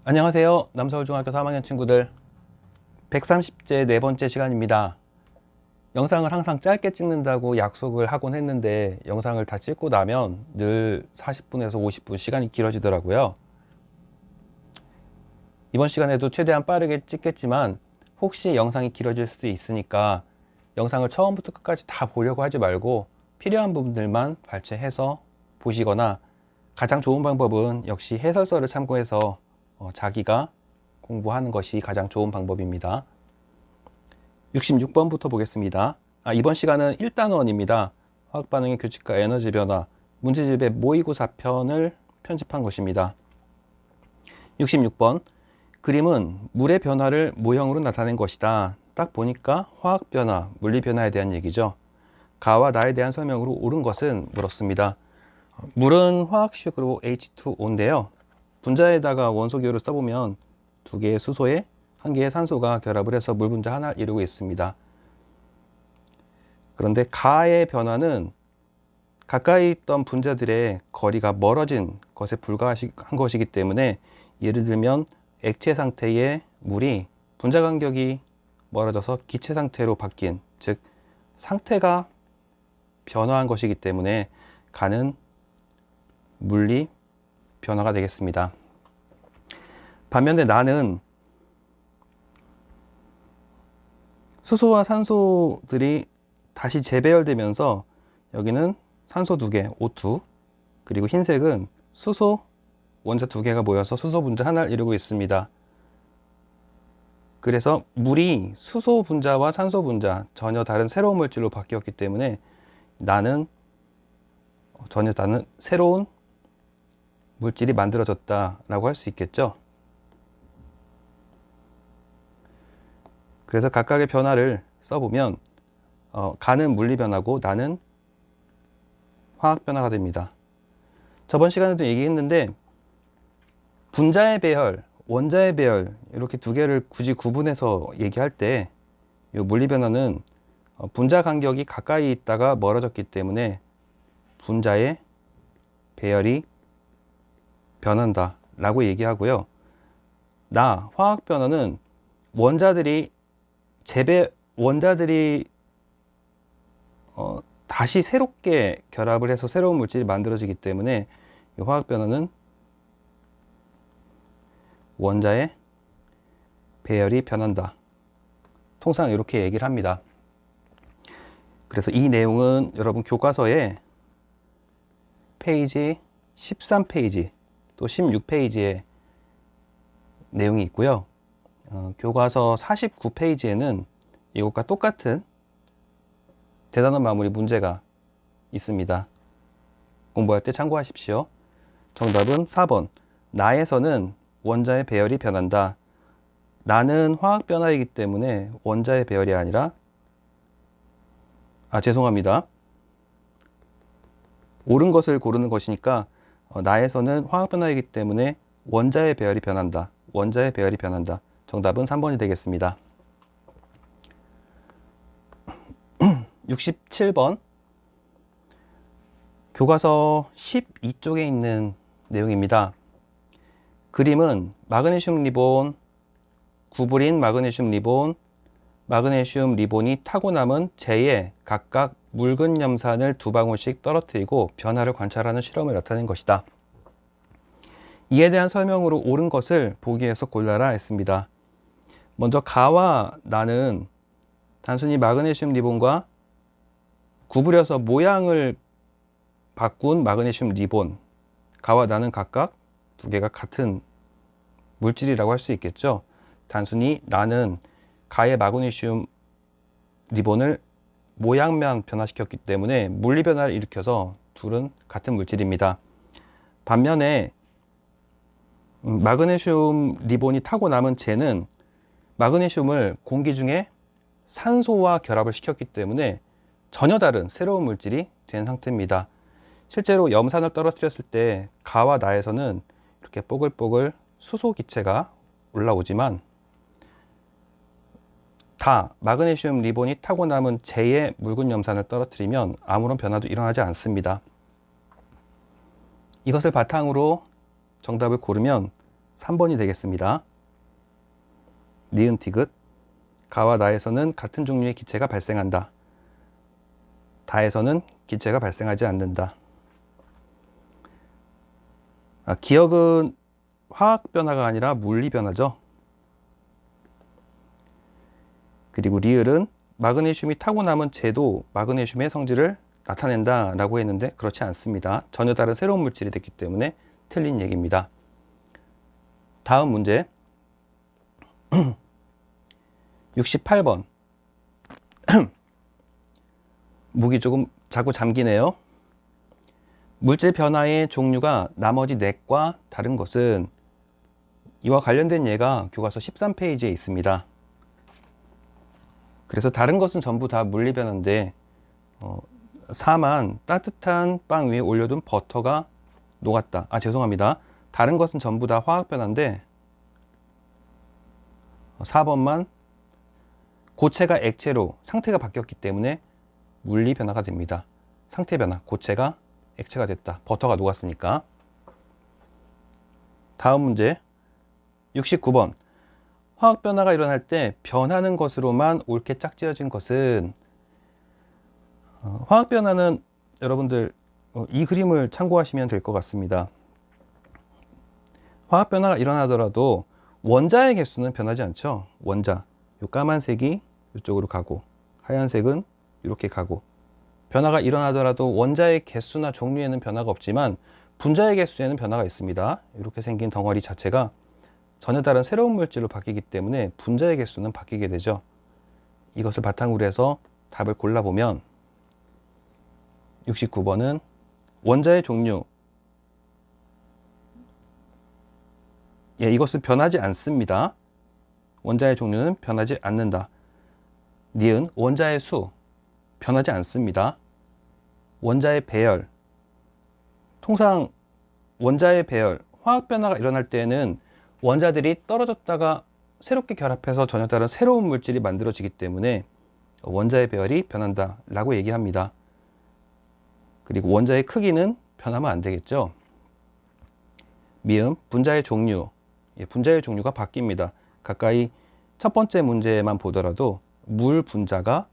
안녕하세요. 남서울중학교 3학년 친구들, 130제 네 번째 시간입니다. 영상을 항상 짧게 찍는다고 약속을 하곤 했는데 영상을 다 찍고 나면 늘 40분에서 50분 시간이 길어지더라고요. 이번 시간에도 최대한 빠르게 찍겠지만 혹시 영상이 길어질 수도 있으니까 영상을 처음부터 끝까지 다 보려고 하지 말고 필요한 부분들만 발췌해서 보시거나, 가장 좋은 방법은 역시 해설서를 참고해서 자기가 공부하는 것이 가장 좋은 방법입니다. 66번부터 보겠습니다. 이번 시간은 1단원입니다. 화학반응의 규칙과 에너지 변화, 문제집의 모의고사 편을 편집한 것입니다. 66번, 그림은 물의 변화를 모형으로 나타낸 것이다. 딱 보니까 화학 변화, 물리 변화에 대한 얘기죠. 가와 나에 대한 설명으로 옳은 것은 물었습니다. 물은 화학식으로 H2O인데요. 분자에다가 원소 기호를 써보면 두 개의 수소에 한 개의 산소가 결합을 해서 물 분자 하나를 이루고 있습니다. 그런데 가의 변화는 가까이 있던 분자들의 거리가 멀어진 것에 불과한 것이기 때문에, 예를 들면 액체 상태의 물이 분자 간격이 멀어져서 기체 상태로 바뀐, 즉 상태가 변화한 것이기 때문에 가는 물리 변화가 되겠습니다. 반면에 나는 수소와 산소들이 다시 재배열되면서 여기는 산소 2개, O2, 그리고 흰색은 수소 원자 2개가 모여서 수소 분자 하나를 이루고 있습니다. 그래서 물이 수소 분자와 산소 분자, 전혀 다른 새로운 물질로 바뀌었기 때문에 나는 전혀 다른 새로운 물질이 만들어졌다라고 할 수 있겠죠. 그래서 각각의 변화를 써보면 가는 물리 변화고 나는 화학 변화가 됩니다. 저번 시간에도 얘기했는데 분자의 배열, 원자의 배열, 이렇게 두 개를 굳이 구분해서 얘기할 때 이 물리 변화는 분자 간격이 가까이 있다가 멀어졌기 때문에 분자의 배열이 변한다 라고 얘기하고요. 화학 변화는 원자들이 다시 새롭게 결합을 해서 새로운 물질이 만들어지기 때문에 이 화학 변화는 원자의 배열이 변한다. 통상 이렇게 얘기를 합니다. 그래서 이 내용은 여러분 교과서에 페이지 13페이지 또 16페이지에 내용이 있고요. 교과서 49페이지에는 이것과 똑같은 대단원 마무리 문제가 있습니다. 공부할 때 참고하십시오. 정답은 4번. 나에서는 원자의 배열이 변한다. 나는 화학 변화이기 때문에 원자의 배열이 아니라, 죄송합니다. 옳은 것을 고르는 것이니까 나에서는 화학 변화이기 때문에 원자의 배열이 변한다. 원자의 배열이 변한다. 정답은 3번이 되겠습니다. 67번. 교과서 12쪽에 있는 내용입니다. 그림은 마그네슘 리본, 구부린 마그네슘 리본, 마그네슘 리본이 타고 남은 재에 각각 묽은 염산을 2방울씩 떨어뜨리고 변화를 관찰하는 실험을 나타낸 것이다. 이에 대한 설명으로 옳은 것을 보기에서 골라라 했습니다. 먼저 가와 나는 단순히 마그네슘 리본과 구부려서 모양을 바꾼 마그네슘 리본, 가와 나는 각각 두 개가 같은 물질이라고 할 수 있겠죠. 단순히 나는 가의 마그네슘 리본을 모양만 변화시켰기 때문에 물리 변화를 일으켜서 둘은 같은 물질입니다. 반면에 마그네슘 리본이 타고 남은 재는 마그네슘을 공기 중에 산소와 결합을 시켰기 때문에 전혀 다른 새로운 물질이 된 상태입니다. 실제로 염산을 떨어뜨렸을 때 가와 나에서는 이렇게 뽀글뽀글 수소 기체가 올라오지만, 마그네슘 리본이 타고 남은 재의 묽은 염산을 떨어뜨리면 아무런 변화도 일어나지 않습니다. 이것을 바탕으로 정답을 고르면 3번이 되겠습니다. 니은 디귿. 가와 나에서는 같은 종류의 기체가 발생한다. 다에서는 기체가 발생하지 않는다. 기억은 화학 변화가 아니라 물리 변화죠. 그리고 리을은 마그네슘이 타고 남은 재도 마그네슘의 성질을 나타낸다 라고 했는데 그렇지 않습니다. 전혀 다른 새로운 물질이 됐기 때문에 틀린 얘기입니다. 다음 문제 68번. 목이 조금 자꾸 잠기네요. 물질 변화의 종류가 나머지 넷과 다른 것은, 이와 관련된 예가 교과서 13페이지에 있습니다. 그래서 다른 것은 전부 다 물리 변화인데 4만 따뜻한 빵 위에 올려둔 버터가 녹았다. 죄송합니다. 다른 것은 전부 다 화학 변화인데 4번만 고체가 액체로 상태가 바뀌었기 때문에 물리 변화가 됩니다. 상태 변화, 고체가 액체가 됐다. 버터가 녹았으니까. 다음 문제 69번. 화학 변화가 일어날 때 변하는 것으로만 옳게 짝지어진 것은, 화학 변화는 여러분들 이 그림을 참고하시면 될 것 같습니다. 화학 변화가 일어나더라도 원자의 개수는 변하지 않죠. 원자, 요 까만색이 이쪽으로 가고 하얀색은 이렇게 가고, 변화가 일어나더라도 원자의 개수나 종류에는 변화가 없지만 분자의 개수에는 변화가 있습니다. 이렇게 생긴 덩어리 자체가 전혀 다른 새로운 물질로 바뀌기 때문에 분자의 개수는 바뀌게 되죠. 이것을 바탕으로 해서 답을 골라보면 69번은 원자의 종류, 이것은 변하지 않습니다. 원자의 종류는 변하지 않는다. 니은 원자의 수, 변하지 않습니다. 원자의 배열, 통상 원자의 배열, 화학 변화가 일어날 때에는 원자들이 떨어졌다가 새롭게 결합해서 전혀 다른 새로운 물질이 만들어지기 때문에 원자의 배열이 변한다 라고 얘기합니다. 그리고 원자의 크기는 변하면 안 되겠죠. 미음 분자의 종류, 분자의 종류가 바뀝니다. 가까이 첫 번째 문제만 보더라도 물 분자가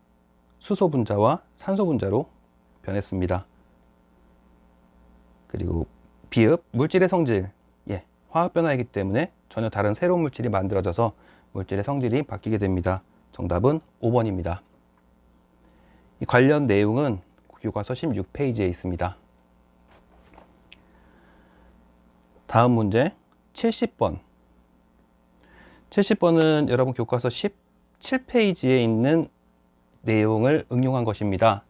수소 분자와 산소 분자로 변했습니다. 그리고 비읍 물질의 성질, 화학 변화이기 때문에 전혀 다른 새로운 물질이 만들어져서 물질의 성질이 바뀌게 됩니다. 정답은 5번입니다. 이 관련 내용은 교과서 16페이지에 있습니다. 다음 문제 70번. 70번은 여러분 교과서 17페이지에 있는 내용을 응용한 것입니다.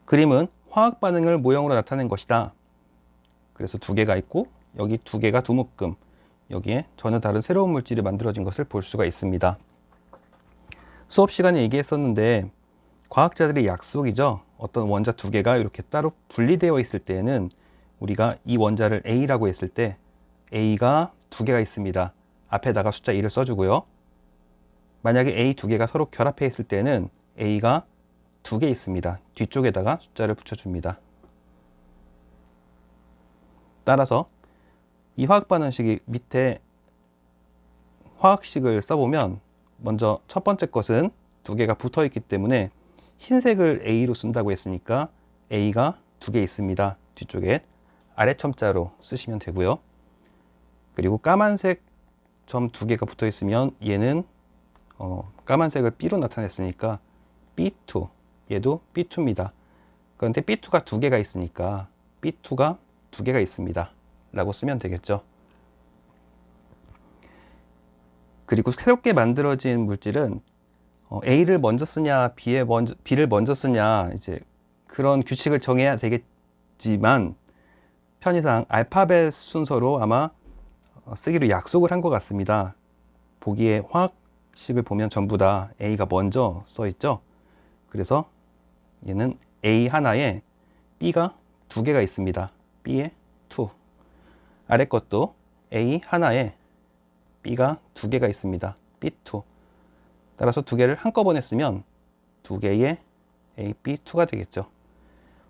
그림은 화학 반응을 모형으로 나타낸 것이다. 그래서 두 개가 있고 여기 두 개가 두 묶음, 여기에 전혀 다른 새로운 물질이 만들어진 것을 볼 수가 있습니다. 수업 시간에 얘기했었는데 과학자들의 약속이죠. 어떤 원자 두 개가 이렇게 따로 분리되어 있을 때에는 우리가 이 원자를 A라고 했을 때 A가 두 개가 있습니다. 앞에다가 숫자 2를 써주고요. 만약에 A 두 개가 서로 결합해 있을 때는 A가 두 개 있습니다. 뒤쪽에다가 숫자를 붙여줍니다. 따라서 이 화학 반응식이 밑에 화학식을 써보면 먼저 첫 번째 것은 두 개가 붙어 있기 때문에 흰색을 A로 쓴다고 했으니까 A가 두 개 있습니다. 뒤쪽에 아래 첨자로 쓰시면 되고요. 그리고 까만색 점 두 개가 붙어 있으면 얘는 까만색을 B로 나타냈으니까 B2, 얘도 B2입니다. 그런데 B2가 두 개가 있으니까 B2가 두 개가 있습니다 라고 쓰면 되겠죠. 그리고 새롭게 만들어진 물질은 A를 먼저 쓰냐 B를 먼저 쓰냐 이제 그런 규칙을 정해야 되겠지만 편의상 알파벳 순서로 아마 쓰기로 약속을 한 것 같습니다. 보기에 화학식을 보면 전부 다 A가 먼저 써 있죠. 그래서 얘는 A 하나에 B가 두 개가 있습니다. B에 2. 아래 것도 A 하나에 B가 두 개가 있습니다. B2. 따라서 두 개를 한꺼번에 쓰면 두 개의 AB2가 되겠죠.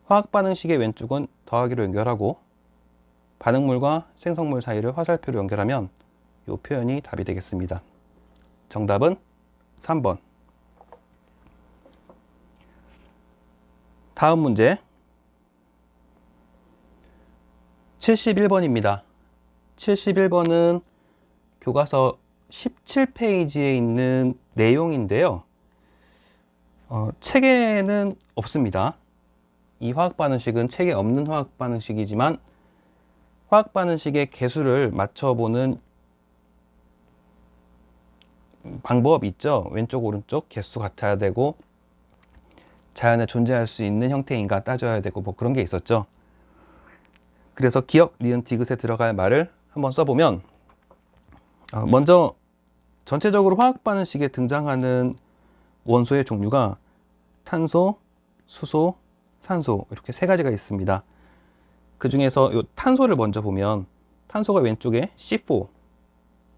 화학 반응식의 왼쪽은 더하기로 연결하고 반응물과 생성물 사이를 화살표로 연결하면 이 표현이 답이 되겠습니다. 정답은 3번. 다음 문제 71번입니다. 71번은 교과서 17페이지에 있는 내용인데요. 책에는 없습니다. 이 화학반응식은 책에 없는 화학반응식이지만 화학반응식의 개수를 맞춰보는 방법이 있죠. 왼쪽 오른쪽 개수 같아야 되고 자연에 존재할 수 있는 형태인가 따져야 되고 뭐 그런 게 있었죠. 그래서 기억, 니은, 디귿에 들어갈 말을 한번 써보면 먼저 전체적으로 화학반응식에 등장하는 원소의 종류가 탄소, 수소, 산소 이렇게 세 가지가 있습니다. 그 중에서 이 탄소를 먼저 보면 탄소가 왼쪽에 C4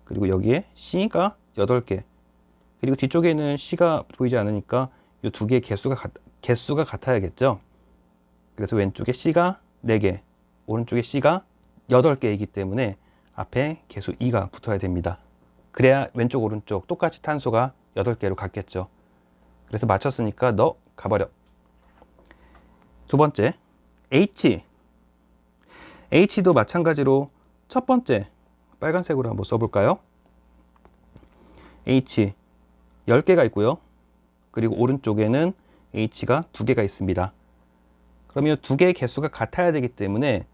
그리고 여기에 C가 8개 그리고 뒤쪽에는 C가 보이지 않으니까 이 두 개의 개수가 같아야겠죠. 그래서 왼쪽에 C가 4개 오른쪽에 C가 8개이기 때문에 앞에 개수 2가 붙어야 됩니다. 그래야 왼쪽 오른쪽 똑같이 탄소가 8개로 같겠죠. 그래서 맞췄으니까 너 가버려. 두 번째 H도 마찬가지로 첫 번째 빨간색으로 한번 써볼까요? H 10개가 있고요. 그리고 오른쪽에는 H가 2개가 있습니다. 그러면 두 개의 개수가 같아야 되기 때문에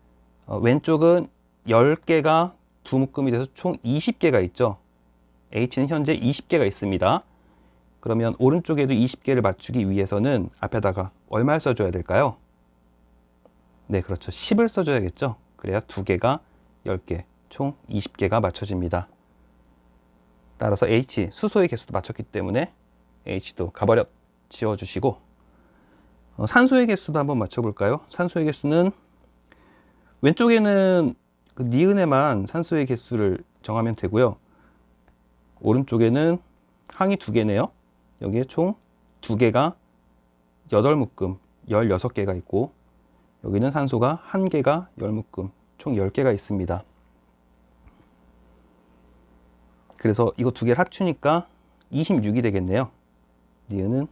왼쪽은 10개가 두 묶음이 돼서 총 20개가 있죠. H는 현재 20개가 있습니다. 그러면 오른쪽에도 20개를 맞추기 위해서는 앞에다가 얼마를 써줘야 될까요? 네, 그렇죠. 10을 써줘야겠죠. 그래야 두 개가 10개, 총 20개가 맞춰집니다. 따라서 H, 수소의 개수도 맞췄기 때문에 H도 가버려 지워주시고 산소의 개수도 한번 맞춰볼까요? 산소의 개수는 왼쪽에는 그 니은에만 산소의 개수를 정하면 되고요. 오른쪽에는 항이 2개네요. 여기에 총 2개가 8묶음 16개가 있고 여기는 산소가 1개가 10묶음 총 10개가 있습니다. 그래서 이거 두 개를 합치니까 26이 되겠네요. 니은은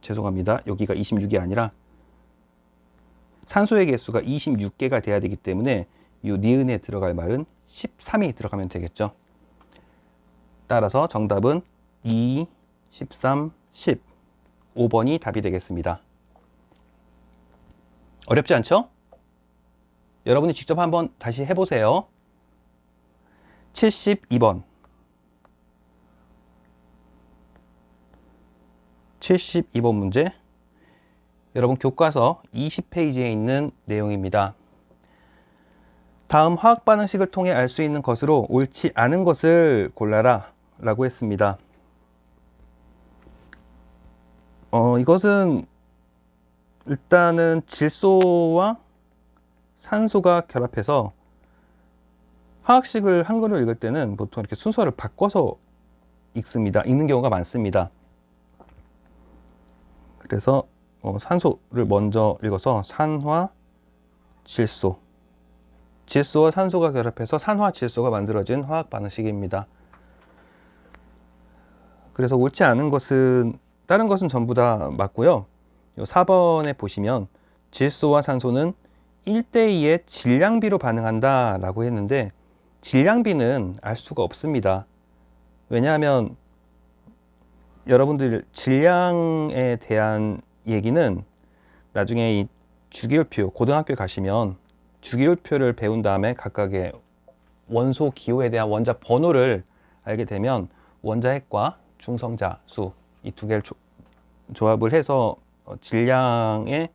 죄송합니다. 여기가 26이 아니라 산소의 개수가 26개가 돼야 되기 때문에 이 니은에 들어갈 말은 13이 들어가면 되겠죠. 따라서 정답은 2, 13, 10 5번이 답이 되겠습니다. 어렵지 않죠? 여러분이 직접 한번 다시 해보세요. 72번 72번 문제 여러분 교과서 20페이지에 있는 내용입니다. 다음 화학반응식을 통해 알 수 있는 것으로 옳지 않은 것을 골라라 라고 했습니다. 이것은 일단은 질소와 산소가 결합해서 화학식을 한글로 읽을 때는 보통 이렇게 순서를 바꿔서 읽는 경우가 많습니다. 그래서 산소를 먼저 읽어서 산화질소 질소와 산소가 결합해서 산화질소가 만들어진 화학 반응식입니다. 그래서 옳지 않은 것은 다른 것은 전부 다 맞고요. 4번에 보시면 질소와 산소는 1대2의 질량비로 반응한다 라고 했는데 질량비는 알 수가 없습니다. 왜냐하면 여러분들 질량에 대한 얘기는 나중에 이 주기율표 고등학교에 가시면 주기율표를 배운 다음에 각각의 원소 기호에 대한 원자 번호를 알게 되면 원자핵과 중성자 수 이 두 개를 조합을 해서 질량의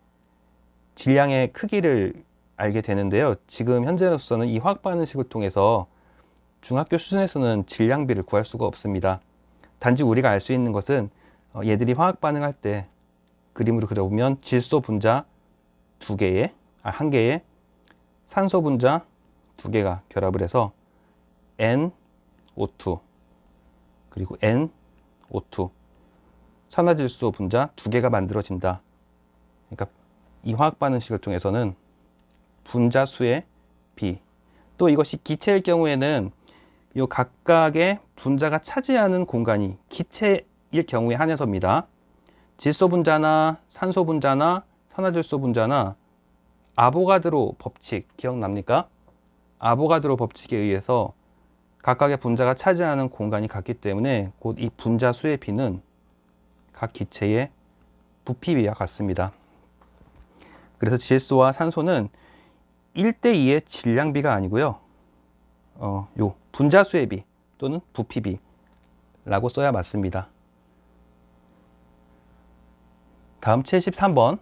크기를 알게 되는데요. 지금 현재로서는 이 화학 반응식을 통해서 중학교 수준에서는 질량비를 구할 수가 없습니다. 단지 우리가 알 수 있는 것은 얘들이 화학 반응할 때 그림으로 그려보면 질소 분자 1개에 산소 분자 2개가 결합을 해서 NO2 그리고 NO2 산화질소 분자 2개가 만들어진다. 그러니까 이 화학 반응식을 통해서는 분자 수의 비, 또 이것이 기체일 경우에는 이 각각의 분자가 차지하는 공간이 기체일 경우에 한해서입니다. 질소 분자나 산소 분자나 산화질소 분자나 아보가드로 법칙 기억납니까? 아보가드로 법칙에 의해서 각각의 분자가 차지하는 공간이 같기 때문에 곧 이 분자 수의 비는 각 기체의 부피 비와 같습니다. 그래서 질소와 산소는 1대2의 질량비가 아니고요. 요 분자 수의 비 또는 부피 비라고 써야 맞습니다. 다음 73번.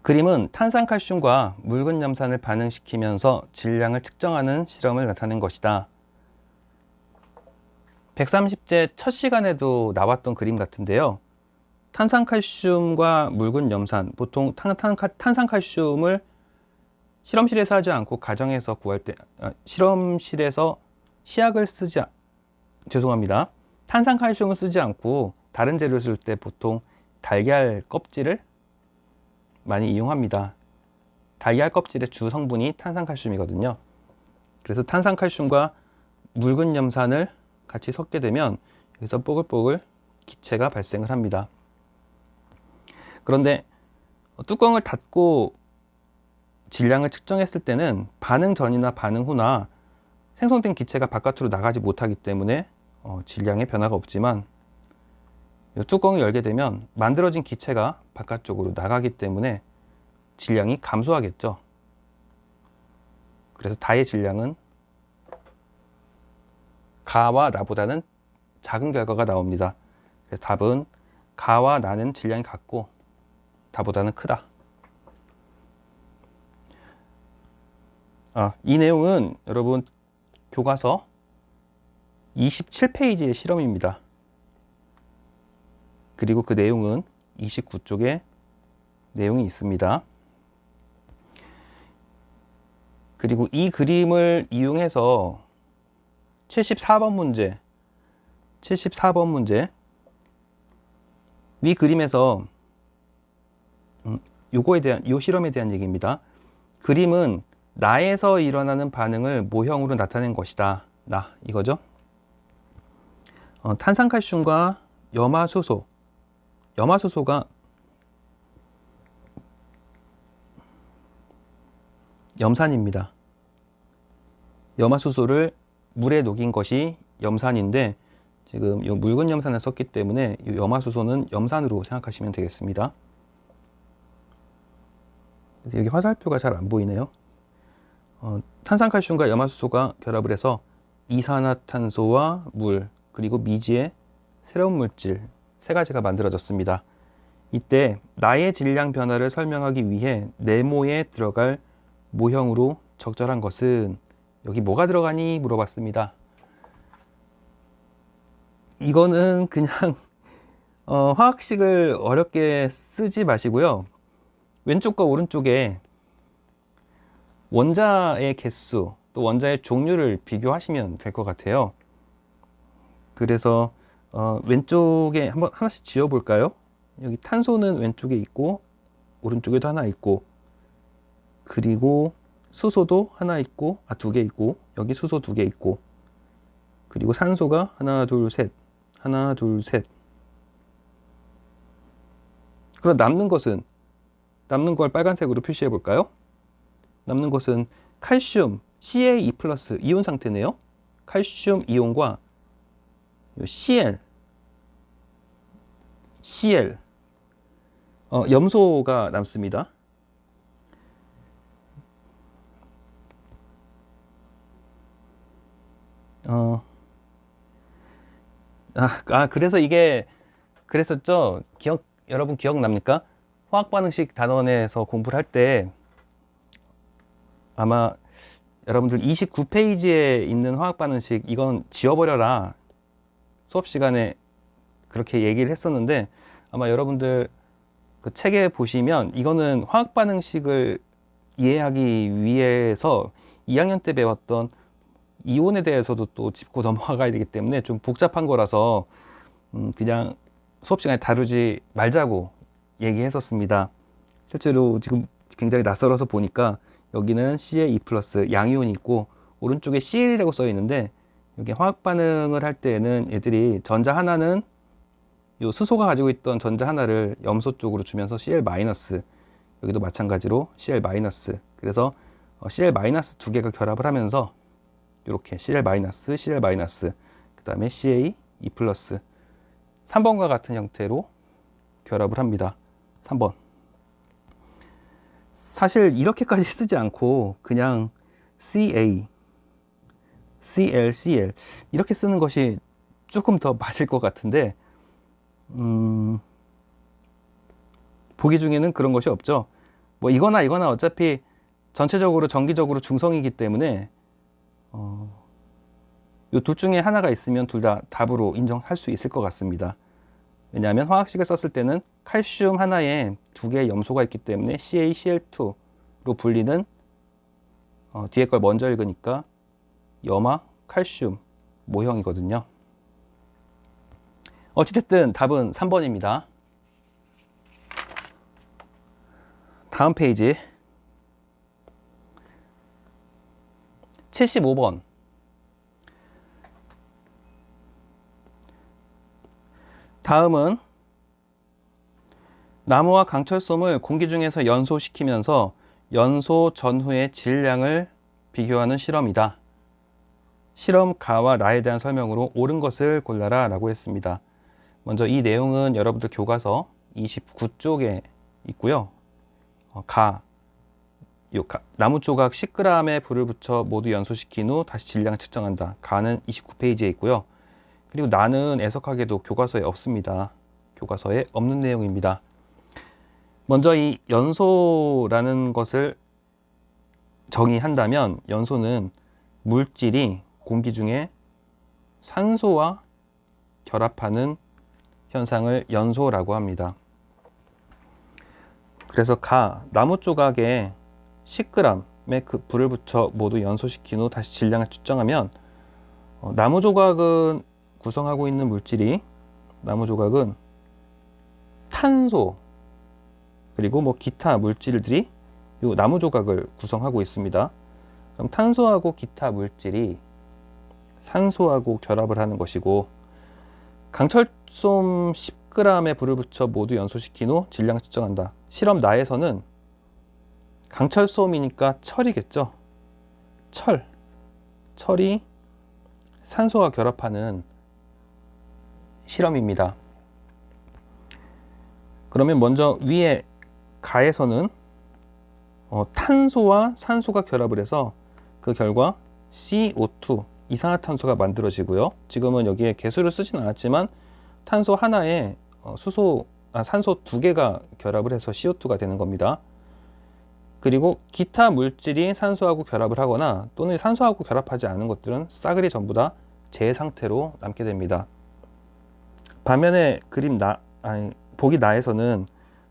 그림은 탄산칼슘과 묽은 염산을 반응시키면서 질량을 측정하는 실험을 나타낸 것이다. 130제 첫 시간에도 나왔던 그림 같은데요. 탄산칼슘과 묽은 염산, 보통 탄산칼슘을 실험실에서 하지 않고 가정에서 구할 때, 실험실에서 시약을 죄송합니다. 탄산칼슘을 쓰지 않고 다른 재료를 쓸 때 보통 달걀 껍질을 많이 이용합니다. 달걀 껍질의 주 성분이 탄산칼슘이거든요. 그래서 탄산칼슘과 묽은 염산을 같이 섞게 되면 여기서 뽀글뽀글 기체가 발생을 합니다. 그런데 뚜껑을 닫고 질량을 측정했을 때는 반응 전이나 반응 후나 생성된 기체가 바깥으로 나가지 못하기 때문에 질량에 변화가 없지만 이 뚜껑을 열게 되면 만들어진 기체가 바깥쪽으로 나가기 때문에 질량이 감소하겠죠. 그래서 다의 질량은 가와 나보다는 작은 결과가 나옵니다. 그래서 답은 가와 나는 질량이 같고 다보다는 크다. 이 내용은 여러분 교과서 27페이지의 실험입니다. 그리고 그 내용은 29쪽에 내용이 있습니다. 그리고 이 그림을 이용해서 74번 문제 위 그림에서 요 실험에 대한 얘기입니다. 그림은 나에서 일어나는 반응을 모형으로 나타낸 것이다. 나 이거죠. 탄산칼슘과 염화수소가 염산입니다. 염화수소를 물에 녹인 것이 염산인데 지금 이 묽은 염산을 썼기 때문에 이 염화수소는 염산으로 생각하시면 되겠습니다. 그래서 여기 화살표가 잘 안 보이네요. 탄산칼슘과 염화수소가 결합을 해서 이산화탄소와 물 그리고 미지의 새로운 물질 세 가지가 만들어졌습니다. 이때 나의 질량 변화를 설명하기 위해 네모에 들어갈 모형으로 적절한 것은 여기 뭐가 들어가니 물어봤습니다. 이거는 그냥 화학식을 어렵게 쓰지 마시고요. 왼쪽과 오른쪽에 원자의 개수 또 원자의 종류를 비교하시면 될 것 같아요. 그래서 왼쪽에 한번 하나씩 지어 볼까요? 여기 탄소는 왼쪽에 있고 오른쪽에도 하나 있고 그리고 수소도 하나 있고 두 개 있고 여기 수소 두 개 있고 그리고 산소가 하나 둘 셋 그럼 남는 걸 빨간색으로 표시해 볼까요? 남는 것은 칼슘 CA2 플러스 이온 상태네요. 칼슘 이온과 Cl 염소가 남습니다. 그래서 이게 그랬었죠. 여러분 기억납니까? 화학반응식 단원에서 공부를 할 때 아마 여러분들 29페이지에 있는 화학반응식 이건 지워버려라 수업 시간에 그렇게 얘기를 했었는데 아마 여러분들 그 책에 보시면 이거는 화학반응식을 이해하기 위해서 2학년 때 배웠던 이온에 대해서도 또 짚고 넘어가야 되기 때문에 좀 복잡한 거라서 그냥 수업 시간에 다루지 말자고 얘기했었습니다. 실제로 지금 굉장히 낯설어서 보니까 여기는 CA2 플러스 양이온이 있고 오른쪽에 CL이라고 써 있는데 여기 화학 반응을 할 때에는 얘들이 전자 하나는 요 수소가 가지고 있던 전자 하나를 염소 쪽으로 주면서 Cl 마이너스, 여기도 마찬가지로 Cl 마이너스, 그래서 Cl 마이너스 두 개가 결합을 하면서 이렇게 Cl 마이너스, Cl 마이너스, 그 다음에 CA2 플러스 3번과 같은 형태로 결합을 합니다. 3번. 사실 이렇게까지 쓰지 않고 그냥 CA, CL, CL 이렇게 쓰는 것이 조금 더 맞을 것 같은데 보기 중에는 그런 것이 없죠. 뭐 이거나 이거나 어차피 전체적으로 전기적으로 중성이기 때문에 이 둘 중에 하나가 있으면 둘 다 답으로 인정할 수 있을 것 같습니다. 왜냐하면 화학식을 썼을 때는 칼슘 하나에 두 개의 염소가 있기 때문에 CaCl2로 불리는 뒤에 걸 먼저 읽으니까 염화 칼슘 모형이거든요. 어찌됐든 답은 3번입니다. 다음 페이지 75번. 다음은 나무와 강철솜을 공기 중에서 연소시키면서 연소 전후의 질량을 비교하는 실험이다. 실험 가와 나에 대한 설명으로 옳은 것을 골라라 라고 했습니다. 먼저 이 내용은 여러분들 교과서 29쪽에 있고요. 나무 조각 10g에 불을 붙여 모두 연소시킨 후 다시 질량을 측정한다. 가는 29페이지에 있고요. 그리고 나는 애석하게도 교과서에 없습니다. 교과서에 없는 내용입니다. 먼저 이 연소라는 것을 정의한다면 연소는 물질이 공기 중에 산소와 결합하는 현상을 연소라고 합니다. 그래서 나무 조각에 10g의 그 불을 붙여 모두 연소시킨 후 다시 질량을 측정하면 나무 조각은 구성하고 있는 물질이 나무 조각은 탄소 그리고 뭐 기타 물질들이 이 나무 조각을 구성하고 있습니다. 그럼 탄소하고 기타 물질이 산소하고 결합을 하는 것이고 강철솜 10g에 불을 붙여 모두 연소시킨 후 질량을 측정한다. 실험 나에서는 강철솜이니까 철이겠죠. 철이 산소와 결합하는 실험입니다. 그러면 먼저 위에 가에서는 탄소와 산소가 결합을 해서 그 결과 CO2 이산화탄소가 만들어지고요. 지금은 여기에 개수를 쓰진 않았지만 탄소 하나에 산소 두 개가 결합을 해서 CO2가 되는 겁니다. 그리고 기타 물질이 산소하고 결합을 하거나 또는 산소하고 결합하지 않은 것들은 싸그리 전부 다 재 상태로 남게 됩니다. 반면에 보기 나에서는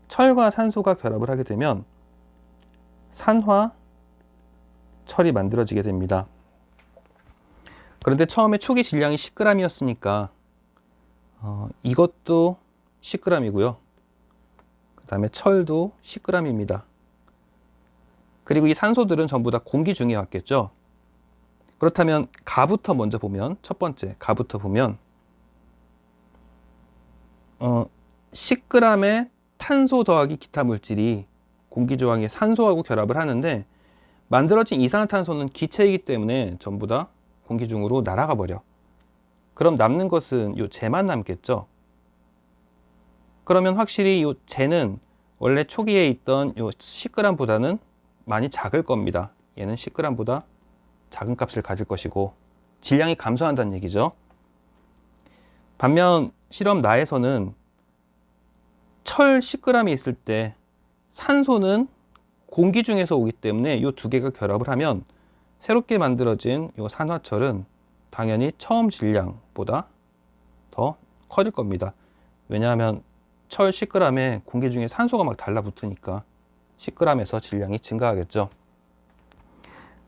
철과 산소가 결합을 하게 되면 산화철이 만들어지게 됩니다. 그런데 처음에 초기 질량이 10g이었으니까 이것도 10g이고요. 그 다음에 철도 10g입니다. 그리고 이 산소들은 전부 다 공기 중에 왔겠죠. 그렇다면 가부터 먼저 보면, 첫 번째 가부터 보면 10g의 탄소 더하기 기타 물질이 공기 조항에 산소하고 결합을 하는데 만들어진 이산화탄소는 기체이기 때문에 전부 다 공기 중으로 날아가 버려. 그럼 남는 것은 요 재만 남겠죠. 그러면 확실히 요 재는 원래 초기에 있던 요 10g보다는 많이 작을 겁니다. 얘는 10g보다 작은 값을 가질 것이고 질량이 감소한다는 얘기죠. 반면 실험 나에서는 철 10g이 있을 때 산소는 공기 중에서 오기 때문에 이 두 개가 결합을 하면 새롭게 만들어진 이 산화철은 당연히 처음 질량보다 더 커질 겁니다. 왜냐하면 철 10g에 공기 중에 산소가 막 달라붙으니까 10g에서 질량이 증가하겠죠.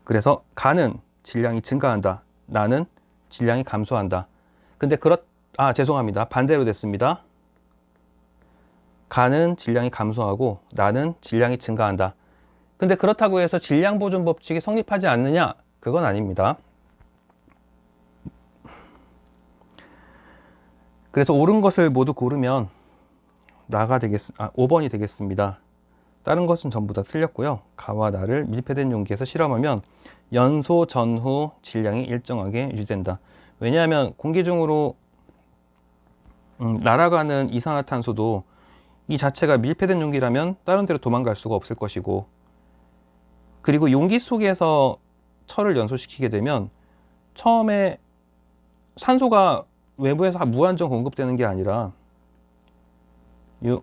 그래서 가는 질량이 증가한다. 나는 질량이 감소한다. 근데 죄송합니다. 반대로 됐습니다. 가는 질량이 감소하고 나는 질량이 증가한다. 근데 그렇다고 해서 질량 보존 법칙이 성립하지 않느냐? 그건 아닙니다. 그래서 옳은 것을 모두 고르면 5번이 되겠습니다. 다른 것은 전부 다 틀렸고요. 가와 나를 밀폐된 용기에서 실험하면 연소 전후 질량이 일정하게 유지된다. 왜냐하면 공기 중으로 날아가는 이산화탄소도 이 자체가 밀폐된 용기라면 다른 데로 도망갈 수가 없을 것이고, 그리고 용기 속에서 철을 연소시키게 되면 처음에 산소가 외부에서 무한정 공급되는 게 아니라 이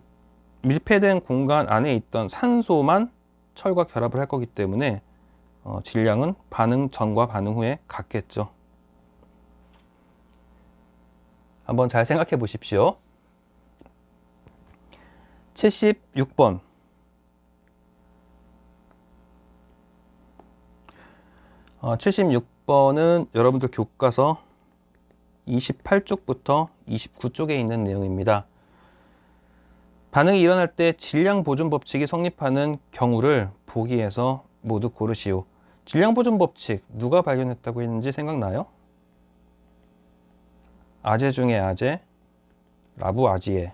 밀폐된 공간 안에 있던 산소만 철과 결합을 할 거기 때문에 질량은 반응 전과 반응 후에 같겠죠. 한번 잘 생각해 보십시오. 76번. 어, 76번은 여러분들 교과서 28쪽부터 29쪽에 있는 내용입니다. 반응이 일어날 때 질량 보존 법칙이 성립하는 경우를 보기에서 모두 고르시오. 질량 보존 법칙 누가 발견했다고 했는지 생각나요? 아제 중에 아제, 라부아지에.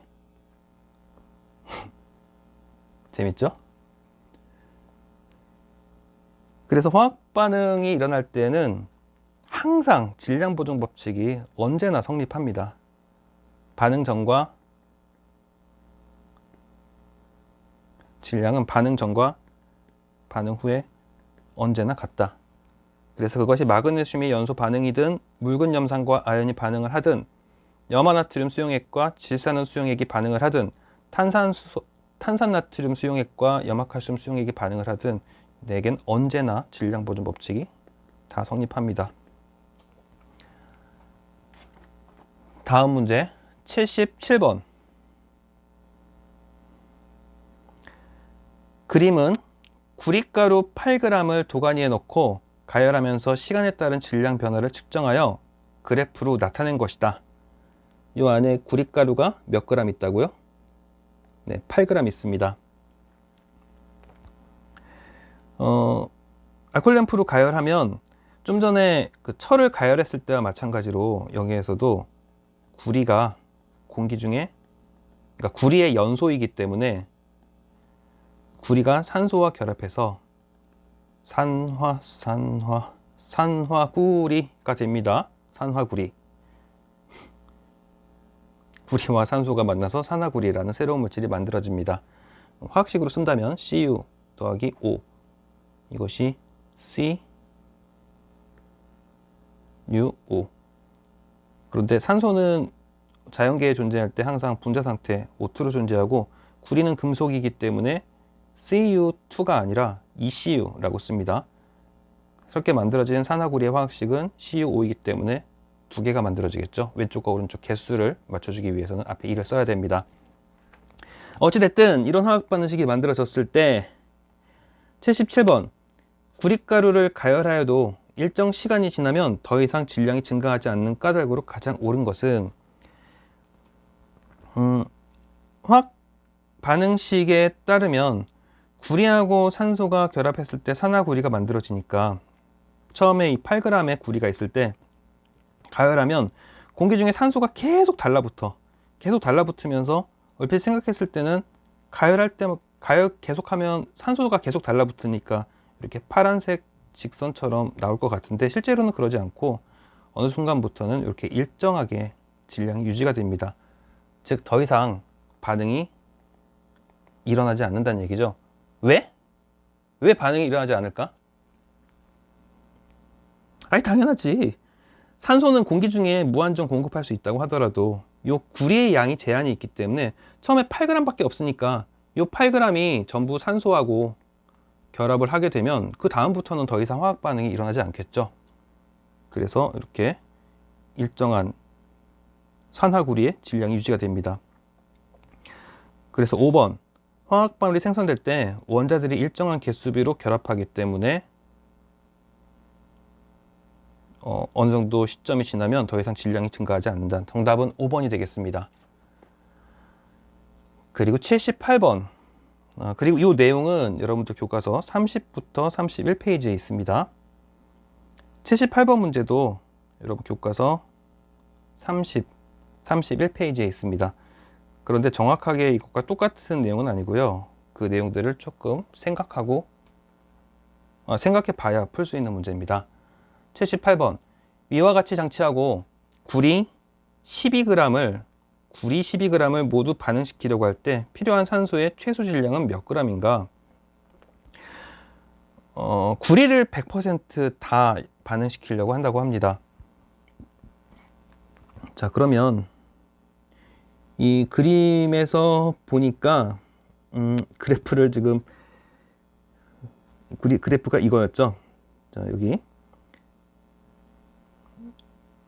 재밌죠? 그래서 화학 반응이 일어날 때는 항상 질량 보존 법칙이 언제나 성립합니다. 반응 전과 질량은 반응 전과 반응 후에 언제나 같다. 그래서 그것이 마그네슘이 연소 반응이든 묽은 염산과 아연이 반응을 하든 염화나트륨 수용액과 질산은 수용액이 반응을 하든 탄산나트륨 수용액과 염화칼슘 수용액이 반응을 하든 내겐 언제나 질량 보존 법칙이 다 성립합니다. 다음 문제 77번. 그림은 구리가루 8g을 도가니에 넣고 가열하면서 시간에 따른 질량 변화를 측정하여 그래프로 나타낸 것이다. 이 안에 구리가루가 몇 g 있다고요? 네, 8g 있습니다. 알콜램프로 가열하면 좀 전에 그 철을 가열했을 때와 마찬가지로 여기에서도 구리가 공기 중에, 그러니까 구리의 연소이기 때문에 구리가 산소와 결합해서 산화구리가 됩니다. 산화구리. 구리와 산소가 만나서 산화구리라는 새로운 물질이 만들어집니다. 화학식으로 쓴다면 Cu 더하기 O, 이것이 CuO. 그런데 산소는 자연계에 존재할 때 항상 분자 상태 O2로 존재하고, 구리는 금속이기 때문에 Cu2가 아니라 ECu라고 씁니다. 새롭게 만들어진 산화구리의 화학식은 CuO이기 때문에 두 개가 만들어지겠죠. 왼쪽과 오른쪽 개수를 맞춰주기 위해서는 앞에 2를 써야 됩니다. 어찌됐든 이런 화학 반응식이 만들어졌을 때 77번. 구리가루를 가열하여도 일정 시간이 지나면 더 이상 질량이 증가하지 않는 까닭으로 가장 옳은 것은, 화학 반응식에 따르면 구리하고 산소가 결합했을 때 산화구리가 만들어지니까 처음에 이 8g의 구리가 있을 때 가열하면 공기 중에 산소가 계속 달라붙으면서 얼핏 생각했을 때는 가열 계속하면 산소가 계속 달라붙으니까 이렇게 파란색 직선처럼 나올 것 같은데, 실제로는 그러지 않고 어느 순간부터는 이렇게 일정하게 질량이 유지가 됩니다. 즉 더 이상 반응이 일어나지 않는다는 얘기죠. 왜? 왜 반응이 일어나지 않을까? 아니, 당연하지. 산소는 공기 중에 무한정 공급할 수 있다고 하더라도 요 구리의 양이 제한이 있기 때문에 처음에 8g밖에 없으니까 요 8g이 전부 산소하고 결합을 하게 되면 그 다음부터는 더 이상 화학 반응이 일어나지 않겠죠. 그래서 이렇게 일정한 산화구리의 질량이 유지가 됩니다. 그래서 5번. 화학 반응이 생성될 때 원자들이 일정한 개수비로 결합하기 때문에 어느 정도 시점이 지나면 더 이상 질량이 증가하지 않는다. 정답은 5번이 되겠습니다. 그리고 78번. 그리고 이 내용은 여러분들 교과서 30부터 31페이지에 있습니다. 78번 문제도 여러분 교과서 30, 31페이지에 있습니다. 그런데 정확하게 이것과 똑같은 내용은 아니고요. 그 내용들을 조금 생각해 봐야 풀 수 있는 문제입니다. 78번. 위와 같이 장치하고 구리 12g을 모두 반응시키려고 할 때 필요한 산소의 최소 질량은 몇 g인가? 구리를 100%다 반응시키려고 한다고 합니다. 자, 그러면 이 그림에서 보니까 그래프를 지금 그래프가 이거였죠. 자, 여기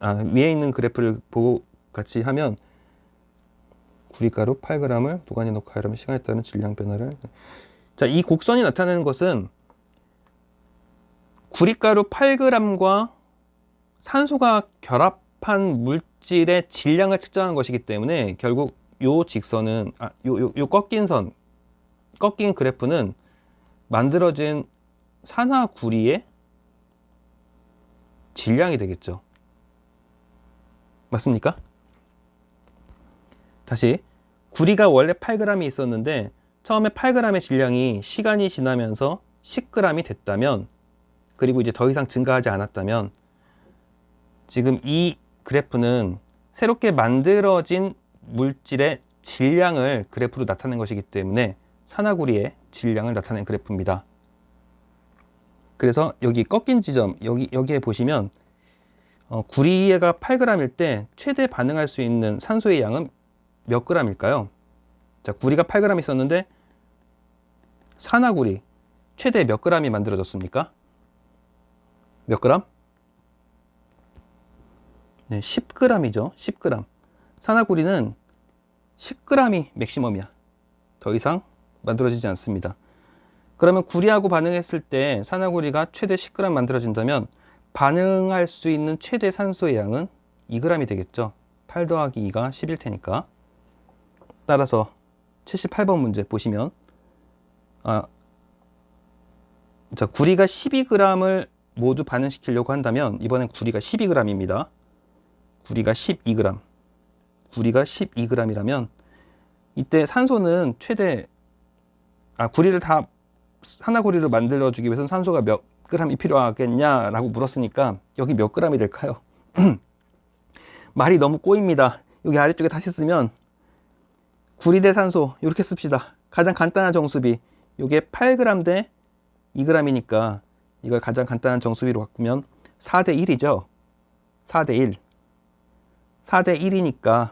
위에 있는 그래프를 보고 같이 하면 구리가루 8g을 노간에 넣고 하려면 시간에 따른 질량 변화를. 자, 이 곡선이 나타내는 것은 구리가루 8g과 산소가 결합한 물질의 질량을 측정한 것이기 때문에 결국 요 직선은 요 꺾인 그래프는 만들어진 산화구리의 질량이 되겠죠. 맞습니까? 다시 구리가 원래 8g이 있었는데 처음에 8g의 질량이 시간이 지나면서 10g이 됐다면, 그리고 이제 더 이상 증가하지 않았다면, 지금 이 그래프는 새롭게 만들어진 물질의 질량을 그래프로 나타낸 것이기 때문에 산화구리의 질량을 나타낸 그래프입니다. 그래서 여기 꺾인 지점, 여기에 보시면 구리가 8g일 때 최대 반응할 수 있는 산소의 양은 몇 g일까요? 자, 구리가 8g 있었는데 산화구리 최대 몇 g이 만들어졌습니까? 몇 g? 네, 10g이죠. 10g. 산화구리는 10g이 맥시멈이야. 더 이상 만들어지지 않습니다. 그러면 구리하고 반응했을 때 산화구리가 최대 10g 만들어진다면 반응할 수 있는 최대 산소의 양은 2g이 되겠죠. 8 더하기 2가 10일 테니까. 따라서 78번 문제 보시면 자, 구리가 12g을 모두 반응시키려고 한다면 이번엔 구리가 12g입니다. 구리가 12g. 구리가 12g이라면 이때 산소는 최대 구리를 다 산화구리를 만들어주기 위해서는 산소가 몇 g이 필요하겠냐라고 물었으니까 여기 몇 g이 될까요? 말이 너무 꼬입니다. 여기 아래쪽에 다시 쓰면 구리 대 산소 이렇게 씁시다. 가장 간단한 정수비 이게 8g 대 2g이니까 이걸 가장 간단한 정수비로 바꾸면 4대 1이죠. 4대 1. 4대 1이니까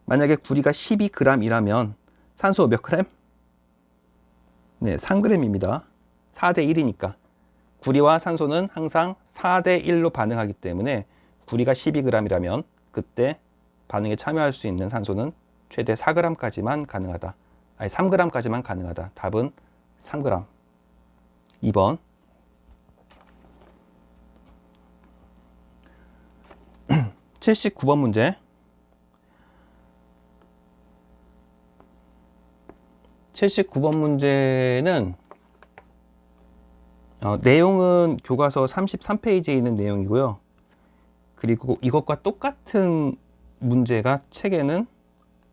만약에 구리가 12g이라면 산소 몇 g? 네, 3g입니다. 4대 1이니까 구리와 산소는 항상 4대 1로 반응하기 때문에 구리가 12g이라면 그때 반응에 참여할 수 있는 산소는 최대 4g까지만 가능하다. 3g까지만 가능하다. 답은 3g. 2번. 79번 문제. 79번 문제는 내용은 교과서 33페이지에 있는 내용이고요. 그리고 이것과 똑같은 문제가 책에는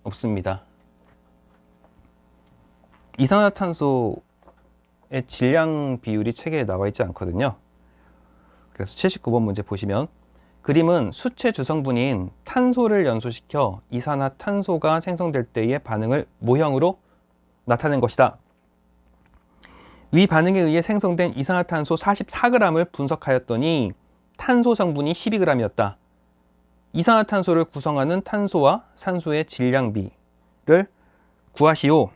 없습니다. 이산화탄소의 질량 비율이 책에 나와 있지 않거든요. 그래서 79번 문제 보시면 그림은 수체 주성분인 탄소를 연소시켜 이산화탄소가 생성될 때의 반응을 모형으로 나타낸 것이다. 위 반응에 의해 생성된 이산화탄소 44g을 분석하였더니 탄소 성분이 12g이었다. 이산화탄소를 구성하는 탄소와 산소의 질량비를 구하시오.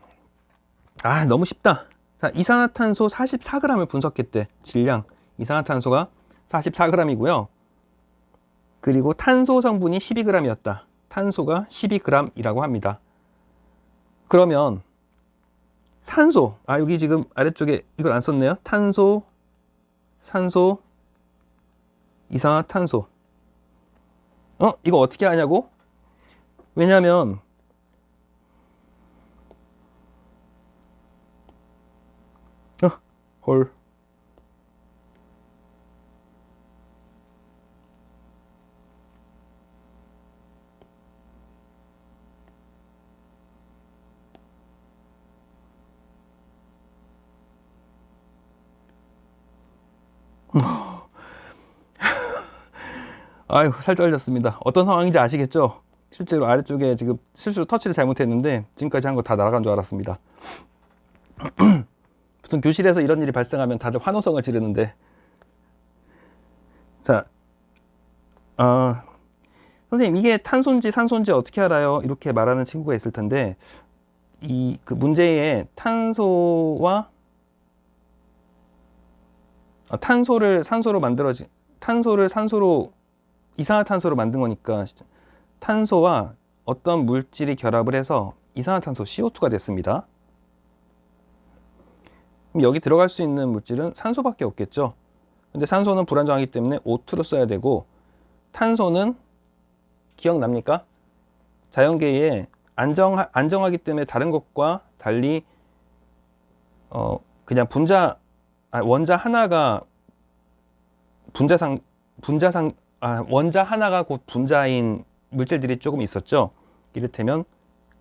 너무 쉽다. 자, 이산화탄소 44g을 분석했대. 질량. 이산화탄소가 44g이고요. 그리고 탄소 성분이 12g이었다. 탄소가 12g이라고 합니다. 그러면 산소, 여기 지금 아래쪽에 이걸 안 썼네요. 탄소, 산소, 이산화탄소. 이거 어떻게 하냐고? 왜냐하면 헐. 아유, 살 떨렸습니다. 어떤 상황인지 아시겠죠? 실제로 아래쪽에 지금 실수로 터치를 잘못했는데 지금까지 한 거 다 날아간 줄 알았습니다. 보통 교실에서 이런 일이 발생하면 다들 환호성을 지르는데, 자, 선생님 이게 탄소인지 산소인지 어떻게 알아요? 이렇게 말하는 친구가 있을 텐데, 이 그 문제에 탄소와 탄소를 산소로 만들어진 탄소를 산소로 이산화탄소로 만든 거니까 탄소와 어떤 물질이 결합을 해서 이산화탄소 CO2가 됐습니다. 그럼 여기 들어갈 수 있는 물질은 산소밖에 없겠죠. 근데 산소는 불안정하기 때문에 O2로 써야 되고, 탄소는 기억납니까? 자연계에 안정하기 때문에 다른 것과 달리 그냥 원자 하나가 원자 하나가 곧 분자인 물질들이 조금 있었죠. 이를테면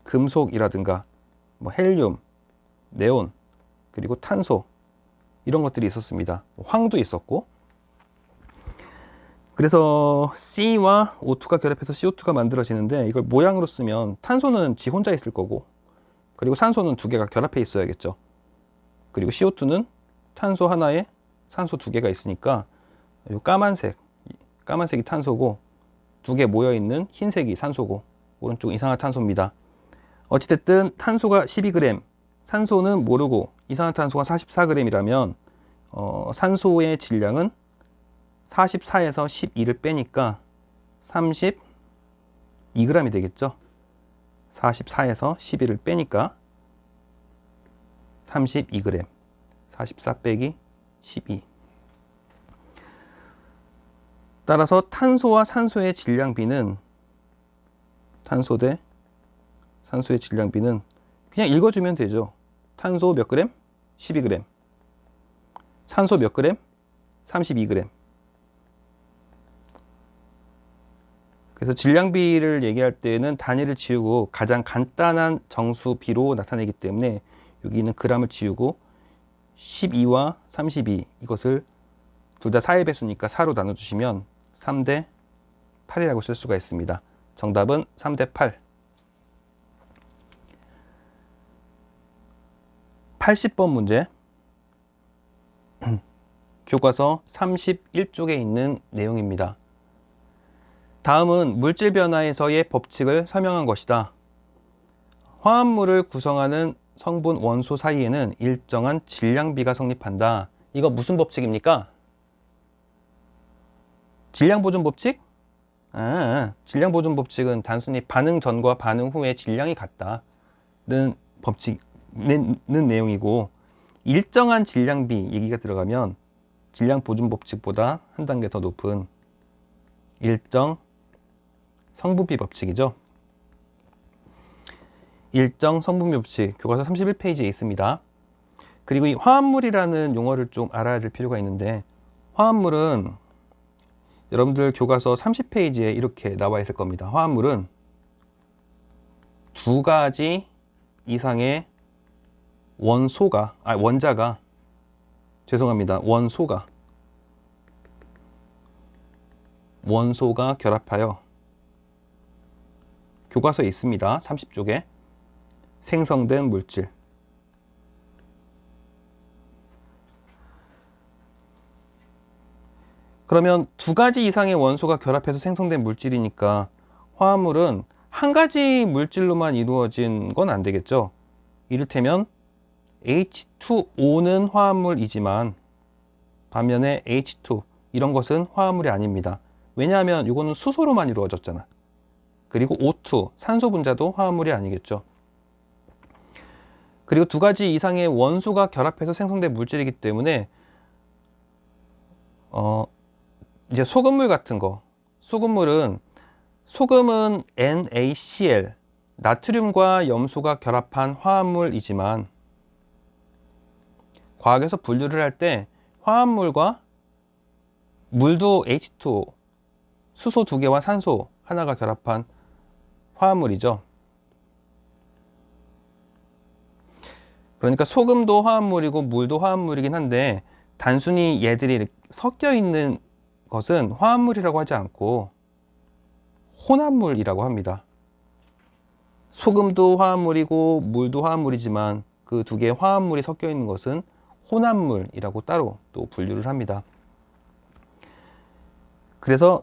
금속이라든가 뭐 헬륨, 네온, 그리고 탄소, 이런 것들이 있었습니다. 황도 있었고. 그래서 C와 O2가 결합해서 CO2가 만들어지는데, 이걸 모양으로 쓰면 탄소는 지 혼자 있을 거고, 그리고 산소는 두 개가 결합해 있어야겠죠. 그리고 CO2는 탄소 하나에 산소 두 개가 있으니까 이 까만색이 탄소고, 두 개 모여 있는 흰색이 산소고, 오른쪽 이산화탄소입니다. 어찌됐든 탄소가 12g, 산소는 모르고 이산화탄소가 44g이라면 산소의 질량은 44에서 12를 빼니까 32g이 되겠죠. 44에서 12를 빼니까 32g. 44 빼기 12. 따라서 탄소와 산소의 질량비는, 탄소 대 산소의 질량비는 그냥 읽어주면 되죠. 탄소 몇 그램? 12g. 산소 몇 그램? 32g. 그래서 질량비를 얘기할 때는 단위를 지우고 가장 간단한 정수비로 나타내기 때문에 여기는 g을 지우고 12와 32, 이것을 둘 다 4의 배수니까 4로 나눠주시면 3대 8이라고 쓸 수가 있습니다. 정답은 3대 8. 80번 문제. 교과서 31쪽에 있는 내용입니다. 다음은 물질 변화에서의 법칙을 설명한 것이다. 화합물을 구성하는 성분 원소 사이에는 일정한 질량비가 성립한다. 이거 무슨 법칙입니까? 질량보존 법칙? 질량보존 법칙은 단순히 반응 전과 반응 후의 질량이 같다는 법칙는 내용이고, 일정한 질량비 얘기가 들어가면 질량보존 법칙보다 한 단계 더 높은 일정 성분비 법칙이죠. 일정 성분비 법칙, 교과서 31페이지에 있습니다. 그리고 이 화합물이라는 용어를 좀 알아야 될 필요가 있는데, 화합물은 여러분들 교과서 30페이지에 이렇게 나와 있을 겁니다. 화합물은 두 가지 이상의 원자가 결합하여, 교과서에 있습니다. 30쪽에 생성된 물질. 그러면 두 가지 이상의 원소가 결합해서 생성된 물질이니까 화합물은 한 가지 물질로만 이루어진 건 안 되겠죠. 이를테면 H2O는 화합물이지만 반면에 H2 이런 것은 화합물이 아닙니다. 왜냐하면 이거는 수소로만 이루어졌잖아. 그리고 O2 산소 분자도 화합물이 아니겠죠. 그리고 두 가지 이상의 원소가 결합해서 생성된 물질이기 때문에 이제 소금물 같은 거, 소금은 NaCl, 나트륨과 염소가 결합한 화합물이지만 과학에서 분류를 할 때 화합물과 물도 H2O, 수소 2개와 산소 하나가 결합한 화합물이죠. 그러니까 소금도 화합물이고 물도 화합물이긴 한데 단순히 얘들이 섞여 있는 것은 화합물이라고 하지 않고 혼합물이라고 합니다. 소금도 화합물이고 물도 화합물이지만 그 두 개의 화합물이 섞여 있는 것은 혼합물이라고 따로 또 분류를 합니다. 그래서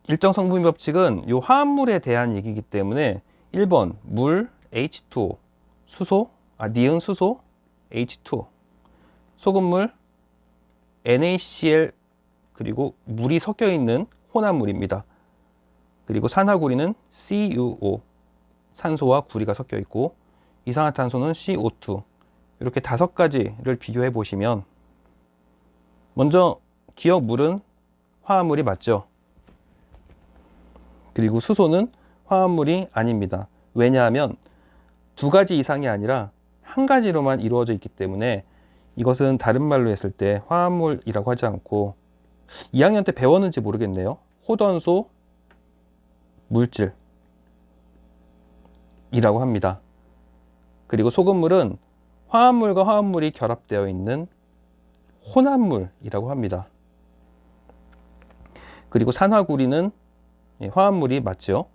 일정 성분 법칙은 이 화합물에 대한 얘기이기 때문에 1번 물 H2O, 니은 수소 H2O, 소금물 NaCl 그리고 물이 섞여 있는 혼합물입니다. 그리고 산화구리는 CuO, 산소와 구리가 섞여 있고 이산화탄소는 CO2. 이렇게 5가지를 비교해 보시면 먼저 기억 물은 화합물이 맞죠. 그리고 수소는 화합물이 아닙니다. 왜냐하면 2가지 이상이 아니라 1가지로만 이루어져 있기 때문에 이것은 다른 말로 했을 때 화합물이라고 하지 않고 2학년 때 배웠는지 모르겠네요. 호던소 물질이라고 합니다. 그리고 소금물은 화합물과 화합물이 결합되어 있는 혼합물이라고 합니다. 그리고 산화구리는 화합물이 맞죠.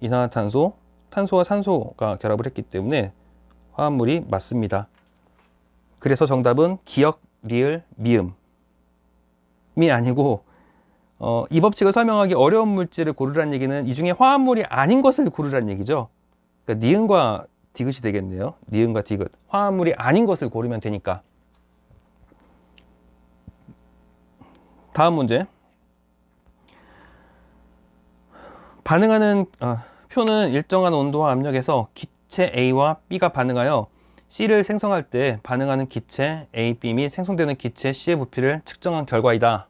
이산화탄소, 탄소와 산소가 결합을 했기 때문에 화합물이 맞습니다. 그래서 정답은 기역, 리을, 미음이 아니고 이 법칙을 설명하기 어려운 물질을 고르라는 얘기는 이 중에 화합물이 아닌 것을 고르라는 얘기죠. 그러니까 니은과 디귿이 되겠네요. 니은과 디귿. 화합물이 아닌 것을 고르면 되니까. 다음 문제. 반응하는 표는 일정한 온도와 압력에서 기체 A와 B가 반응하여 C를 생성할 때 반응하는 기체 A, B 및 생성되는 기체 C의 부피를 측정한 결과이다.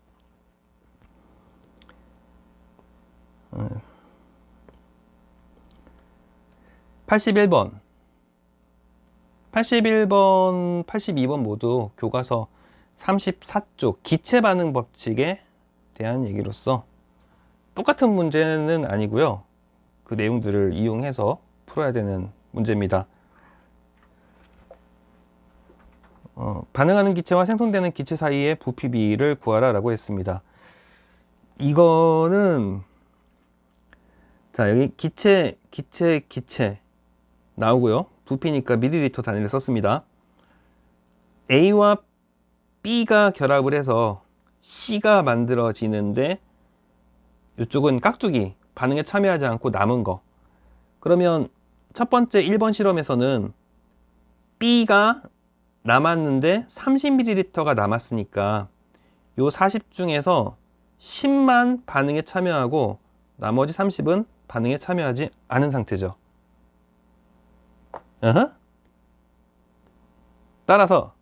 81번, 82번 모두 교과서 34쪽 기체 반응 법칙에 대한 얘기로서 똑같은 문제는 아니고요. 그 내용들을 이용해서 풀어야 되는 문제입니다. 반응하는 기체와 생성되는 기체 사이의 부피 비를 구하라 라고 했습니다. 이거는 자, 여기 기체 나오고요. 부피니까 밀리리터 단위를 썼습니다. A와 B가 결합을 해서 C가 만들어지는데 이쪽은 깍두기, 반응에 참여하지 않고 남은 거. 그러면 첫 번째 1번 실험에서는 B가 남았는데 30ml가 남았으니까 요 40 중에서 10만 반응에 참여하고 나머지 30은 반응에 참여하지 않은 상태죠. 따라서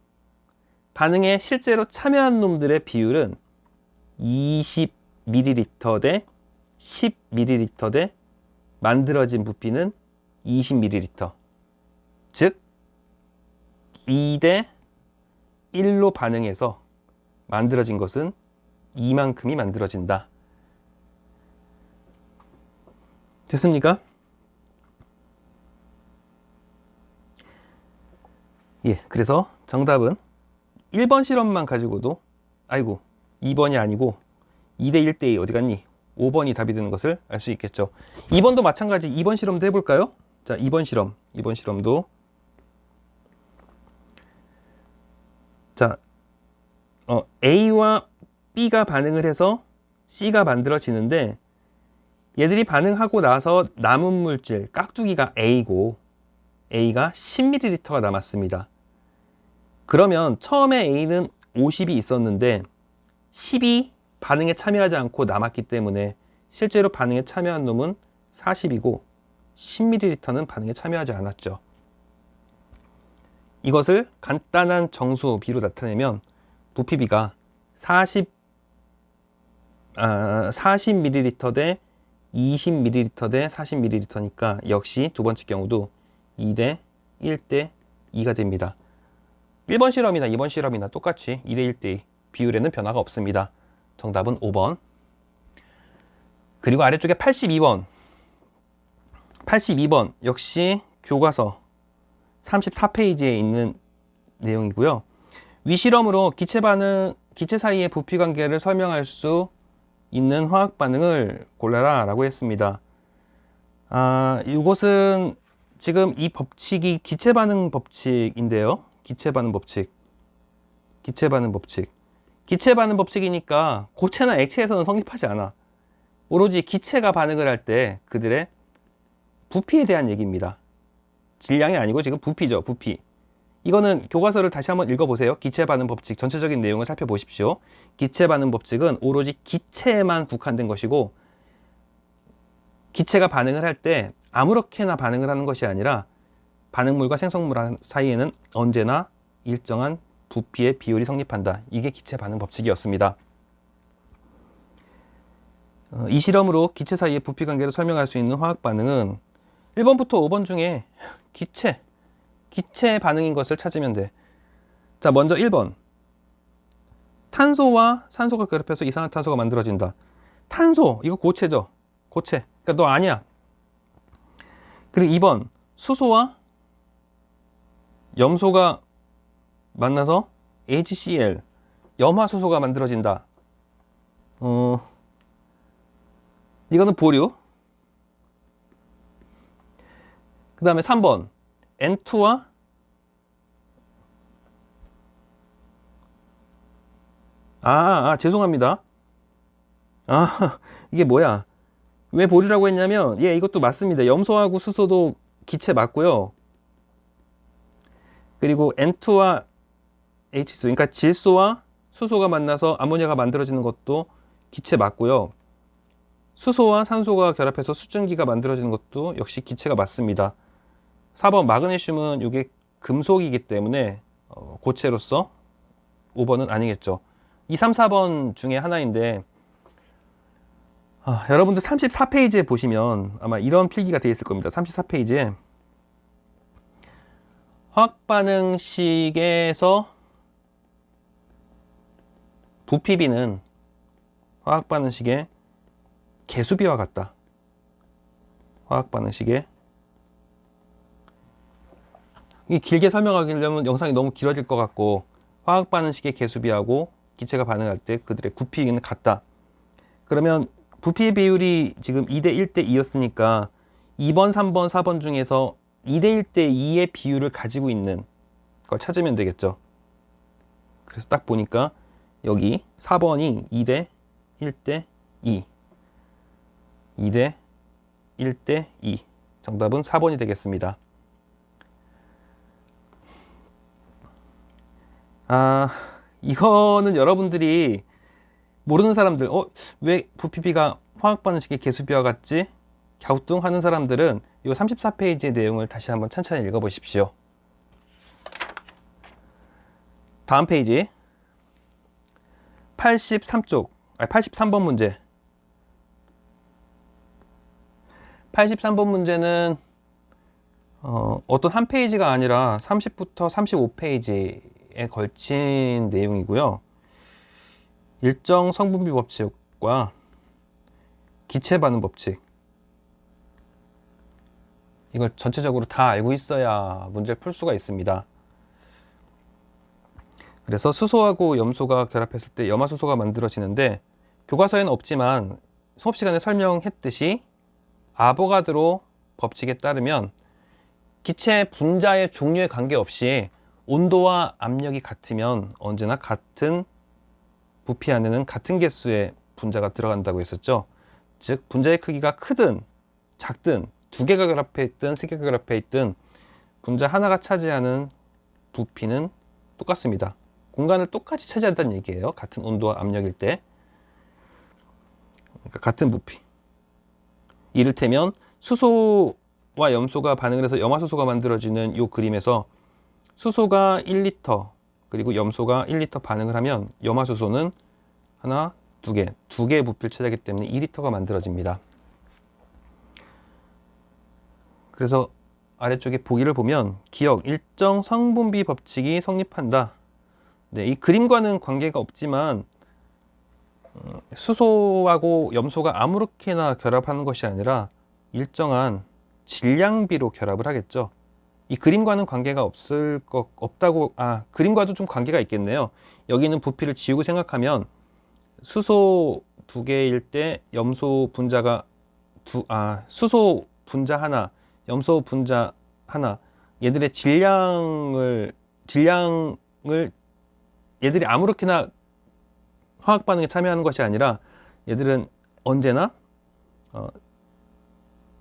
반응에 실제로 참여한 놈들의 비율은 20ml 대 10ml 대 만들어진 부피는 20ml. 즉 2대 1로 반응해서 만들어진 것은 이만큼이 만들어진다. 됐습니까? 예, 그래서 정답은 1번 실험만 가지고도 2번이 아니고 2대 1대 2 어디 갔니? 5번이 답이 되는 것을 알 수 있겠죠. 2번도 마찬가지 2번 실험도 해볼까요? 자, 2번 실험도 자, A와 B가 반응을 해서 C가 만들어지는데 얘들이 반응하고 나서 남은 물질 깍두기가 A고 A가 10ml가 남았습니다. 그러면 처음에 A는 50이 있었는데 10이 반응에 참여하지 않고 남았기 때문에 실제로 반응에 참여한 놈은 40이고 10ml는 반응에 참여하지 않았죠. 이것을 간단한 정수 비로 나타내면 부피비가 40ml 대 20ml 대 40ml니까 역시 두 번째 경우도 2대 1대 2가 됩니다. 1번 실험이나 2번 실험이나 똑같이 2대 1대2 비율에는 변화가 없습니다. 정답은 5번. 그리고 아래쪽에 82번. 82번 역시 교과서 34페이지에 있는 내용이고요. 위 실험으로 기체 사이의 부피 관계를 설명할 수 있는 화학 반응을 골라라 라고 했습니다. 이것은 지금 이 법칙이 기체 반응 법칙인데요. 기체 반응 법칙. 기체 반응 법칙. 기체 반응 법칙이니까 고체나 액체에서는 성립하지 않아. 오로지 기체가 반응을 할 때 그들의 부피에 대한 얘기입니다. 질량이 아니고 지금 부피죠, 부피. 이거는 교과서를 다시 한번 읽어보세요. 기체 반응 법칙 전체적인 내용을 살펴보십시오. 기체 반응 법칙은 오로지 기체에만 국한된 것이고, 기체가 반응을 할 때 아무렇게나 반응을 하는 것이 아니라 반응물과 생성물 사이에는 언제나 일정한 부피의 비율이 성립한다. 이게 기체 반응 법칙이었습니다. 이 실험으로 기체 사이의 부피 관계를 설명할 수 있는 화학 반응은 1번부터 5번 중에 기체 반응인 것을 찾으면 돼. 자, 먼저 1번. 탄소와 산소가 결합해서 이산화탄소가 만들어진다. 탄소, 이거 고체죠. 고체. 그러니까 너 아니야. 그리고 2번. 수소와 염소가 만나서 HCl, 염화수소가 만들어진다. 이거는 보류. 그 다음에 3번. N2와 죄송합니다. 이게 뭐야? 왜 보류라고 했냐면, 예, 이것도 맞습니다. 염소하고 수소도 기체 맞고요. 그리고 N2와 H2, 그러니까 질소와 수소가 만나서 아모니아가 만들어지는 것도 기체 맞고요. 수소와 산소가 결합해서 수증기가 만들어지는 것도 역시 기체가 맞습니다. 4번 마그네슘은 이게 금속이기 때문에 고체로서 5번은 아니겠죠. 2, 3, 4번 중에 하나인데, 여러분들 34페이지에 보시면 아마 이런 필기가 되어 있을 겁니다. 34페이지에 화학반응식에서 부피비는 화학반응식의 개수비와 같다. 화학반응식의, 이 길게 설명하려면 영상이 너무 길어질 것 같고, 화학반응식의 개수비하고 기체가 반응할 때 그들의 부피는 같다. 그러면 부피 비율이 지금 2대 1대 2였으니까 2번, 3번, 4번 중에서 2대 1대 2의 비율을 가지고 있는 걸 찾으면 되겠죠. 그래서 딱 보니까 여기 4번이 2대 1대 2. 2대 1대 2. 정답은 4번이 되겠습니다. 이거는 여러분들이 모르는 사람들, 왜 부피비가 화학반응식의 개수비와 같지? 갸우뚱하는 사람들은 이 34페이지의 내용을 다시 한번 천천히 읽어보십시오. 다음 페이지 83번 문제. 83번 문제는 어떤 한 페이지가 아니라 30부터 35페이지에 걸친 내용이고요. 일정 성분비 법칙과 기체 반응 법칙, 이걸 전체적으로 다 알고 있어야 문제를 풀 수가 있습니다. 그래서 수소하고 염소가 결합했을 때 염화수소가 만들어지는데, 교과서에는 없지만 수업 시간에 설명했듯이 아보가드로 법칙에 따르면 기체 분자의 종류에 관계없이 온도와 압력이 같으면 언제나 같은 부피 안에는 같은 개수의 분자가 들어간다고 했었죠. 즉 분자의 크기가 크든 작든, 2개가 결합해 있든 3개가 결합해 있든 분자 하나가 차지하는 부피는 똑같습니다. 공간을 똑같이 차지한다는 얘기예요. 같은 온도와 압력일 때. 그러니까 같은 부피. 이를테면 수소와 염소가 반응을 해서 염화수소가 만들어지는 이 그림에서 수소가 1리터 그리고 염소가 1리터 반응을 하면 염화수소는 하나, 두 개의 부피를 차지하기 때문에 2리터가 만들어집니다. 그래서 아래쪽에 보기를 보면 기억, 일정 성분비 법칙이 성립한다. 네, 이 그림과는 관계가 없지만 수소하고 염소가 아무렇게나 결합하는 것이 아니라 일정한 질량비로 결합을 하겠죠. 이 그림과는 관계가 없다고, 그림과도 좀 관계가 있겠네요. 여기 있는 부피를 지우고 생각하면 수소 두 개일 때 염소 분자가 수소 분자 하나, 염소 분자 하나, 얘들의 질량을 얘들이 아무렇게나 화학 반응에 참여하는 것이 아니라 얘들은 언제나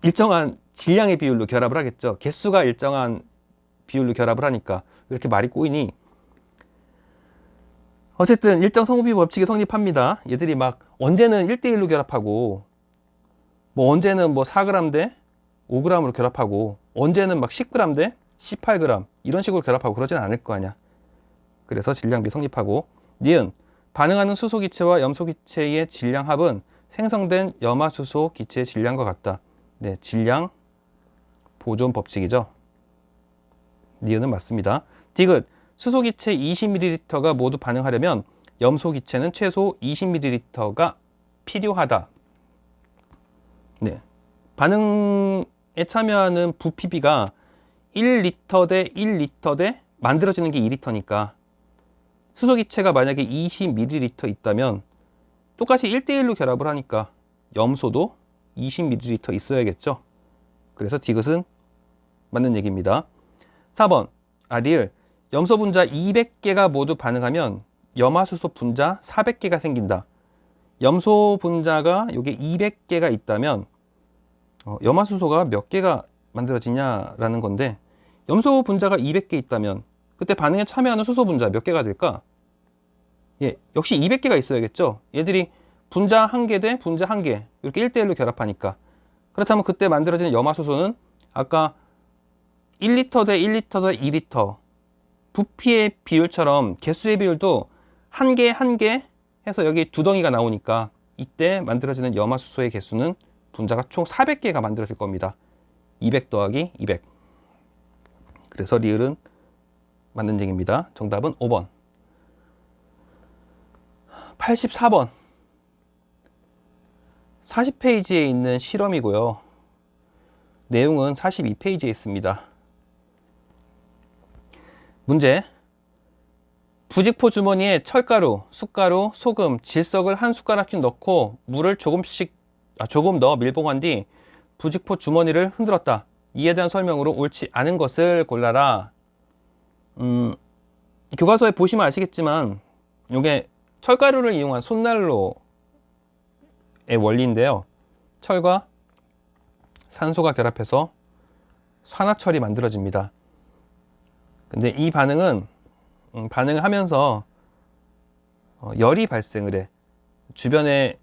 일정한 질량의 비율로 결합을 하겠죠. 개수가 일정한 비율로 결합을 하니까. 왜 이렇게 말이 꼬이니? 어쨌든 일정 성분비 법칙이 성립합니다. 얘들이 막 언제는 1대1로 결합하고 뭐 언제는 뭐 4g 대 5g으로 결합하고 언제는 막 10g 대 18g 이런 식으로 결합하고 그러진 않을 거 아니야. 그래서 질량비 성립하고. 니은 반응하는 수소 기체와 염소 기체의 질량 합은 생성된 염화수소 기체의 질량과 같다. 네, 질량 보존 법칙이죠. 니은은 맞습니다. 디귿 수소 기체 20ml가 모두 반응하려면 염소 기체는 최소 20ml가 필요하다. 네, 반응에 참여하는 부피비가 1L 대 1L 대 만들어지는 게 2L니까 수소 기체가 만약에 20ml 있다면 똑같이 1대1로 결합을 하니까 염소도 20ml 있어야겠죠. 그래서 디귿은 맞는 얘기입니다. 4번 리을 염소 분자 200개가 모두 반응하면 염화수소 분자 400개가 생긴다. 염소 분자가 여기 200개가 있다면 염화수소가 몇 개가 만들어지냐라는 건데, 염소 분자가 200개 있다면 그때 반응에 참여하는 수소 분자 몇 개가 될까? 예, 역시 200개가 있어야겠죠. 얘들이 분자 1개 대 분자 1개 이렇게 1대1로 결합하니까. 그렇다면 그때 만들어지는 염화수소는 아까 1L 대 1L 대 2L 부피의 비율처럼 개수의 비율도 1개 1개 해서 여기 두 덩이가 나오니까 이때 만들어지는 염화수소의 개수는 분자가 총 400개가 만들어질 겁니다. 200 더하기 200. 그래서 리을은 맞는 얘기입니다. 정답은 5번. 84번. 40페이지에 있는 실험이고요. 내용은 42페이지에 있습니다. 문제. 부직포 주머니에 철가루, 숟가루, 소금, 질석을 한 숟가락씩 넣고 물을 조금 넣어 밀봉한 뒤 부직포 주머니를 흔들었다. 이에 대한 설명으로 옳지 않은 것을 골라라. 교과서에 보시면 아시겠지만 이게 철가루를 이용한 손난로의 원리인데요. 철과 산소가 결합해서 산화철이 만들어집니다. 근데 이 반응은 반응을 하면서 열이 발생을 해. 주변에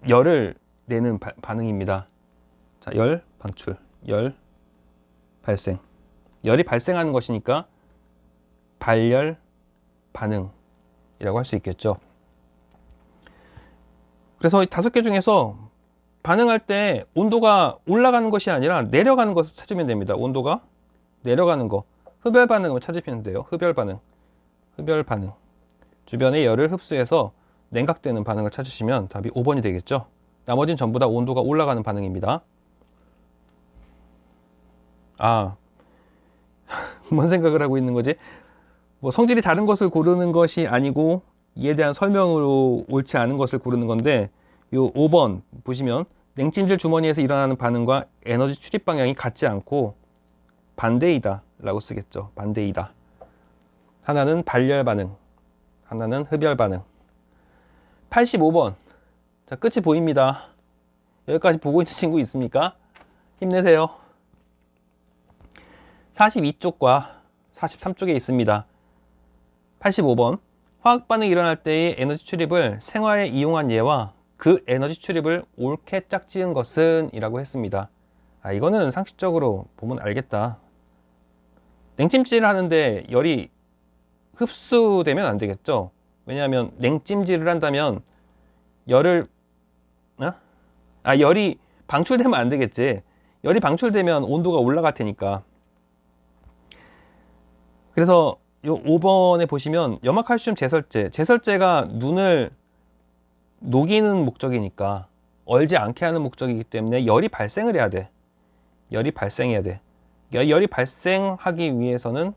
열을 내는 반응입니다. 자, 열 방출, 열 발생. 열이 발생하는 것이니까 발열 반응이라고 할 수 있겠죠. 그래서 이 5개 중에서 반응할 때 온도가 올라가는 것이 아니라 내려가는 것을 찾으면 됩니다. 온도가 내려가는 거. 흡열 반응을 찾으면 돼요. 흡열 반응. 흡열 반응. 주변의 열을 흡수해서 냉각되는 반응을 찾으시면 답이 5번이 되겠죠. 나머지는 전부 다 온도가 올라가는 반응입니다. 뭔 생각을 하고 있는 거지? 뭐 성질이 다른 것을 고르는 것이 아니고 이에 대한 설명으로 옳지 않은 것을 고르는 건데, 요 5번 보시면 냉찜질 주머니에서 일어나는 반응과 에너지 출입 방향이 같지 않고 반대이다 라고 쓰겠죠. 반대이다. 하나는 발열 반응, 하나는 흡열 반응. 85번. 자, 끝이 보입니다. 여기까지 보고 있는 친구 있습니까? 힘내세요. 42쪽과 43쪽에 있습니다. 85번. 화학 반응이 일어날 때의 에너지 출입을 생화에 이용한 예와 그 에너지 출입을 옳게 짝지은 것은 이라고 했습니다. 이거는 상식적으로 보면 알겠다. 냉찜질을 하는데 열이 흡수되면 안 되겠죠. 왜냐하면 냉찜질을 한다면 열이 방출되면 안 되겠지. 열이 방출되면 온도가 올라갈 테니까. 그래서 요 5번에 보시면 염화칼슘 제설제가 눈을 녹이는 목적이니까 얼지 않게 하는 목적이기 때문에 열이 발생을 해야 돼. 열이 발생해야 돼. 열이 발생하기 위해서는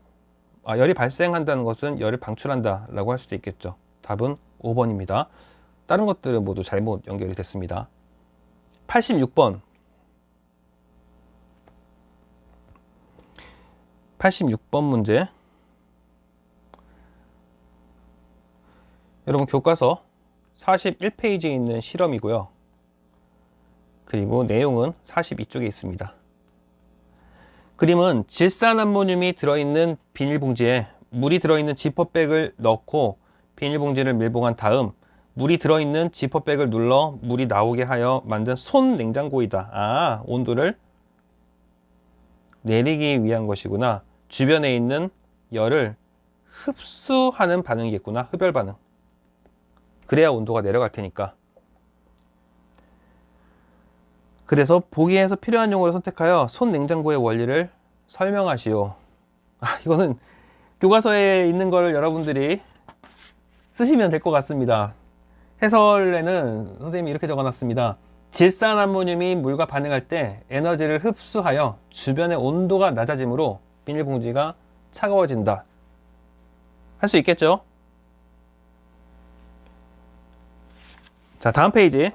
열이 발생한다는 것은 열을 방출한다 라고 할 수도 있겠죠. 답은 5번입니다. 다른 것들은 모두 잘못 연결이 됐습니다. 86번 86번 문제. 여러분 교과서 41페이지에 있는 실험이고요. 그리고 내용은 42쪽에 있습니다. 그림은 질산암모늄이 들어있는 비닐봉지에 물이 들어있는 지퍼백을 넣고 비닐봉지를 밀봉한 다음 물이 들어있는 지퍼백을 눌러 물이 나오게 하여 만든 손 냉장고이다. 온도를 내리기 위한 것이구나. 주변에 있는 열을 흡수하는 반응이겠구나. 흡열 반응. 그래야 온도가 내려갈 테니까. 그래서 보기에서 필요한 용어를 선택하여 손 냉장고의 원리를 설명하시오. 이거는 교과서에 있는 걸 여러분들이 쓰시면 될 것 같습니다. 해설에는 선생님이 이렇게 적어놨습니다. 질산암모늄이 물과 반응할 때 에너지를 흡수하여 주변의 온도가 낮아지므로 비닐봉지가 차가워진다. 할 수 있겠죠? 자, 다음 페이지.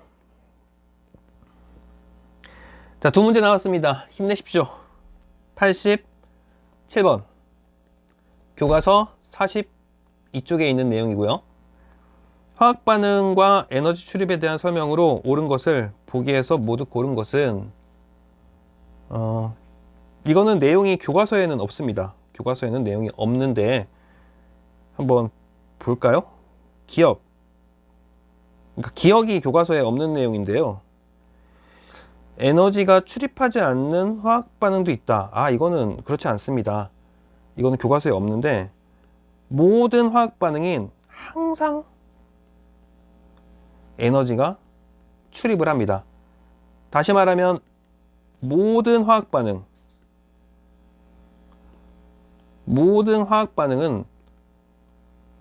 자, 두 문제 나왔습니다. 힘내십시오. 87번. 교과서 42쪽에 있는 내용이고요. 화학 반응과 에너지 출입에 대한 설명으로 옳은 것을 보기에서 모두 고른 것은 이거는 내용이 교과서에는 없습니다. 교과서에는 내용이 없는데 한번 볼까요? 기억. 그러니까 기억이 교과서에 없는 내용인데요. 에너지가 출입하지 않는 화학 반응도 있다. 이거는 그렇지 않습니다. 이거는 교과서에 없는데 모든 화학 반응인 항상 에너지가 출입을 합니다. 다시 말하면 모든 화학 반응은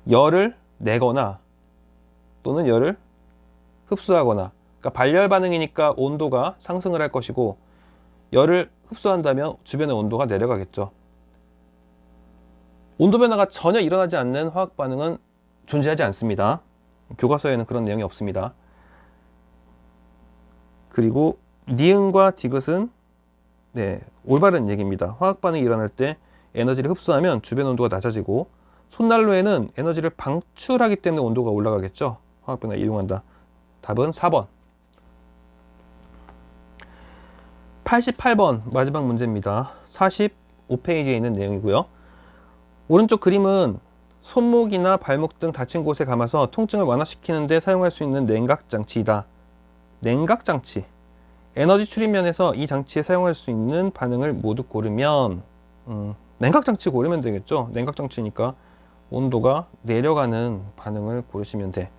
열을 내거나 또는 열을 흡수하거나, 그러니까 발열 반응이니까 온도가 상승을 할 것이고 열을 흡수한다면 주변의 온도가 내려가겠죠. 온도 변화가 전혀 일어나지 않는 화학 반응은 존재하지 않습니다. 교과서에는 그런 내용이 없습니다. 그리고 니은과 디귿은 올바른 얘기입니다. 화학 반응이 일어날 때 에너지를 흡수하면 주변 온도가 낮아지고 손난로에는 에너지를 방출하기 때문에 온도가 올라가겠죠. 화학 반응을 이용한다. 답은 4번. 88번 마지막 문제입니다. 45페이지에 있는 내용이고요. 오른쪽 그림은 손목이나 발목 등 다친 곳에 감아서 통증을 완화시키는 데 사용할 수 있는 냉각장치이다. 냉각장치. 에너지 출입면에서 이 장치에 사용할 수 있는 반응을 모두 고르면 냉각장치 고르면 되겠죠. 냉각장치니까 온도가 내려가는 반응을 고르시면 돼.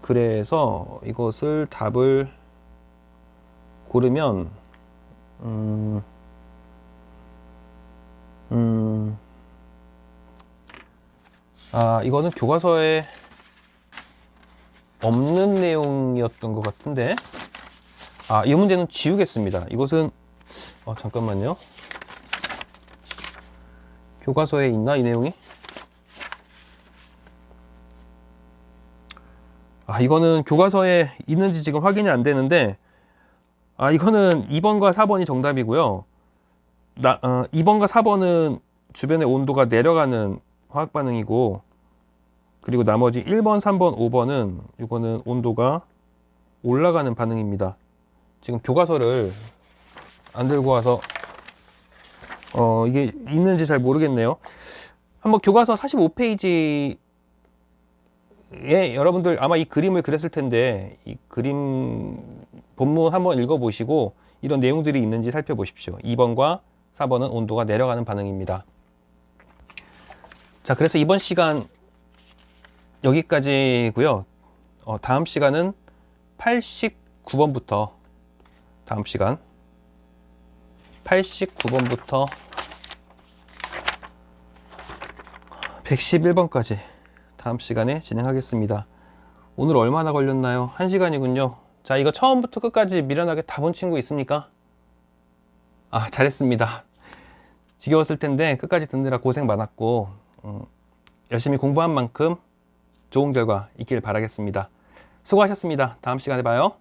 그래서 이것을 답을 고르면 이거는 교과서에 없는 내용이었던 것 같은데 이 문제는 지우겠습니다. 이것은 잠깐만요. 교과서에 있나 이 내용이? 이거는 교과서에 있는지 지금 확인이 안 되는데 이거는 2번과 4번이 정답이고요. 2번과 4번은 주변의 온도가 내려가는 화학 반응이고, 그리고 나머지 1번, 3번, 5번은 이거는 온도가 올라가는 반응입니다. 지금 교과서를 안 들고 와서 이게 있는지 잘 모르겠네요. 한번 교과서 45페이지에 여러분들 아마 이 그림을 그렸을 텐데 이 그림 본문 한번 읽어보시고 이런 내용들이 있는지 살펴보십시오. 2번과 4번은 온도가 내려가는 반응입니다. 자, 그래서 이번 시간 여기까지고요. 다음 시간은 89번부터 다음 시간 89번부터 111번까지 다음 시간에 진행하겠습니다. 오늘 얼마나 걸렸나요? 1시간이군요. 자, 이거 처음부터 끝까지 미련하게 다 본 친구 있습니까? 아, 잘했습니다. 지겨웠을 텐데 끝까지 듣느라 고생 많았고 열심히 공부한 만큼 좋은 결과 있길 바라겠습니다. 수고하셨습니다. 다음 시간에 봐요.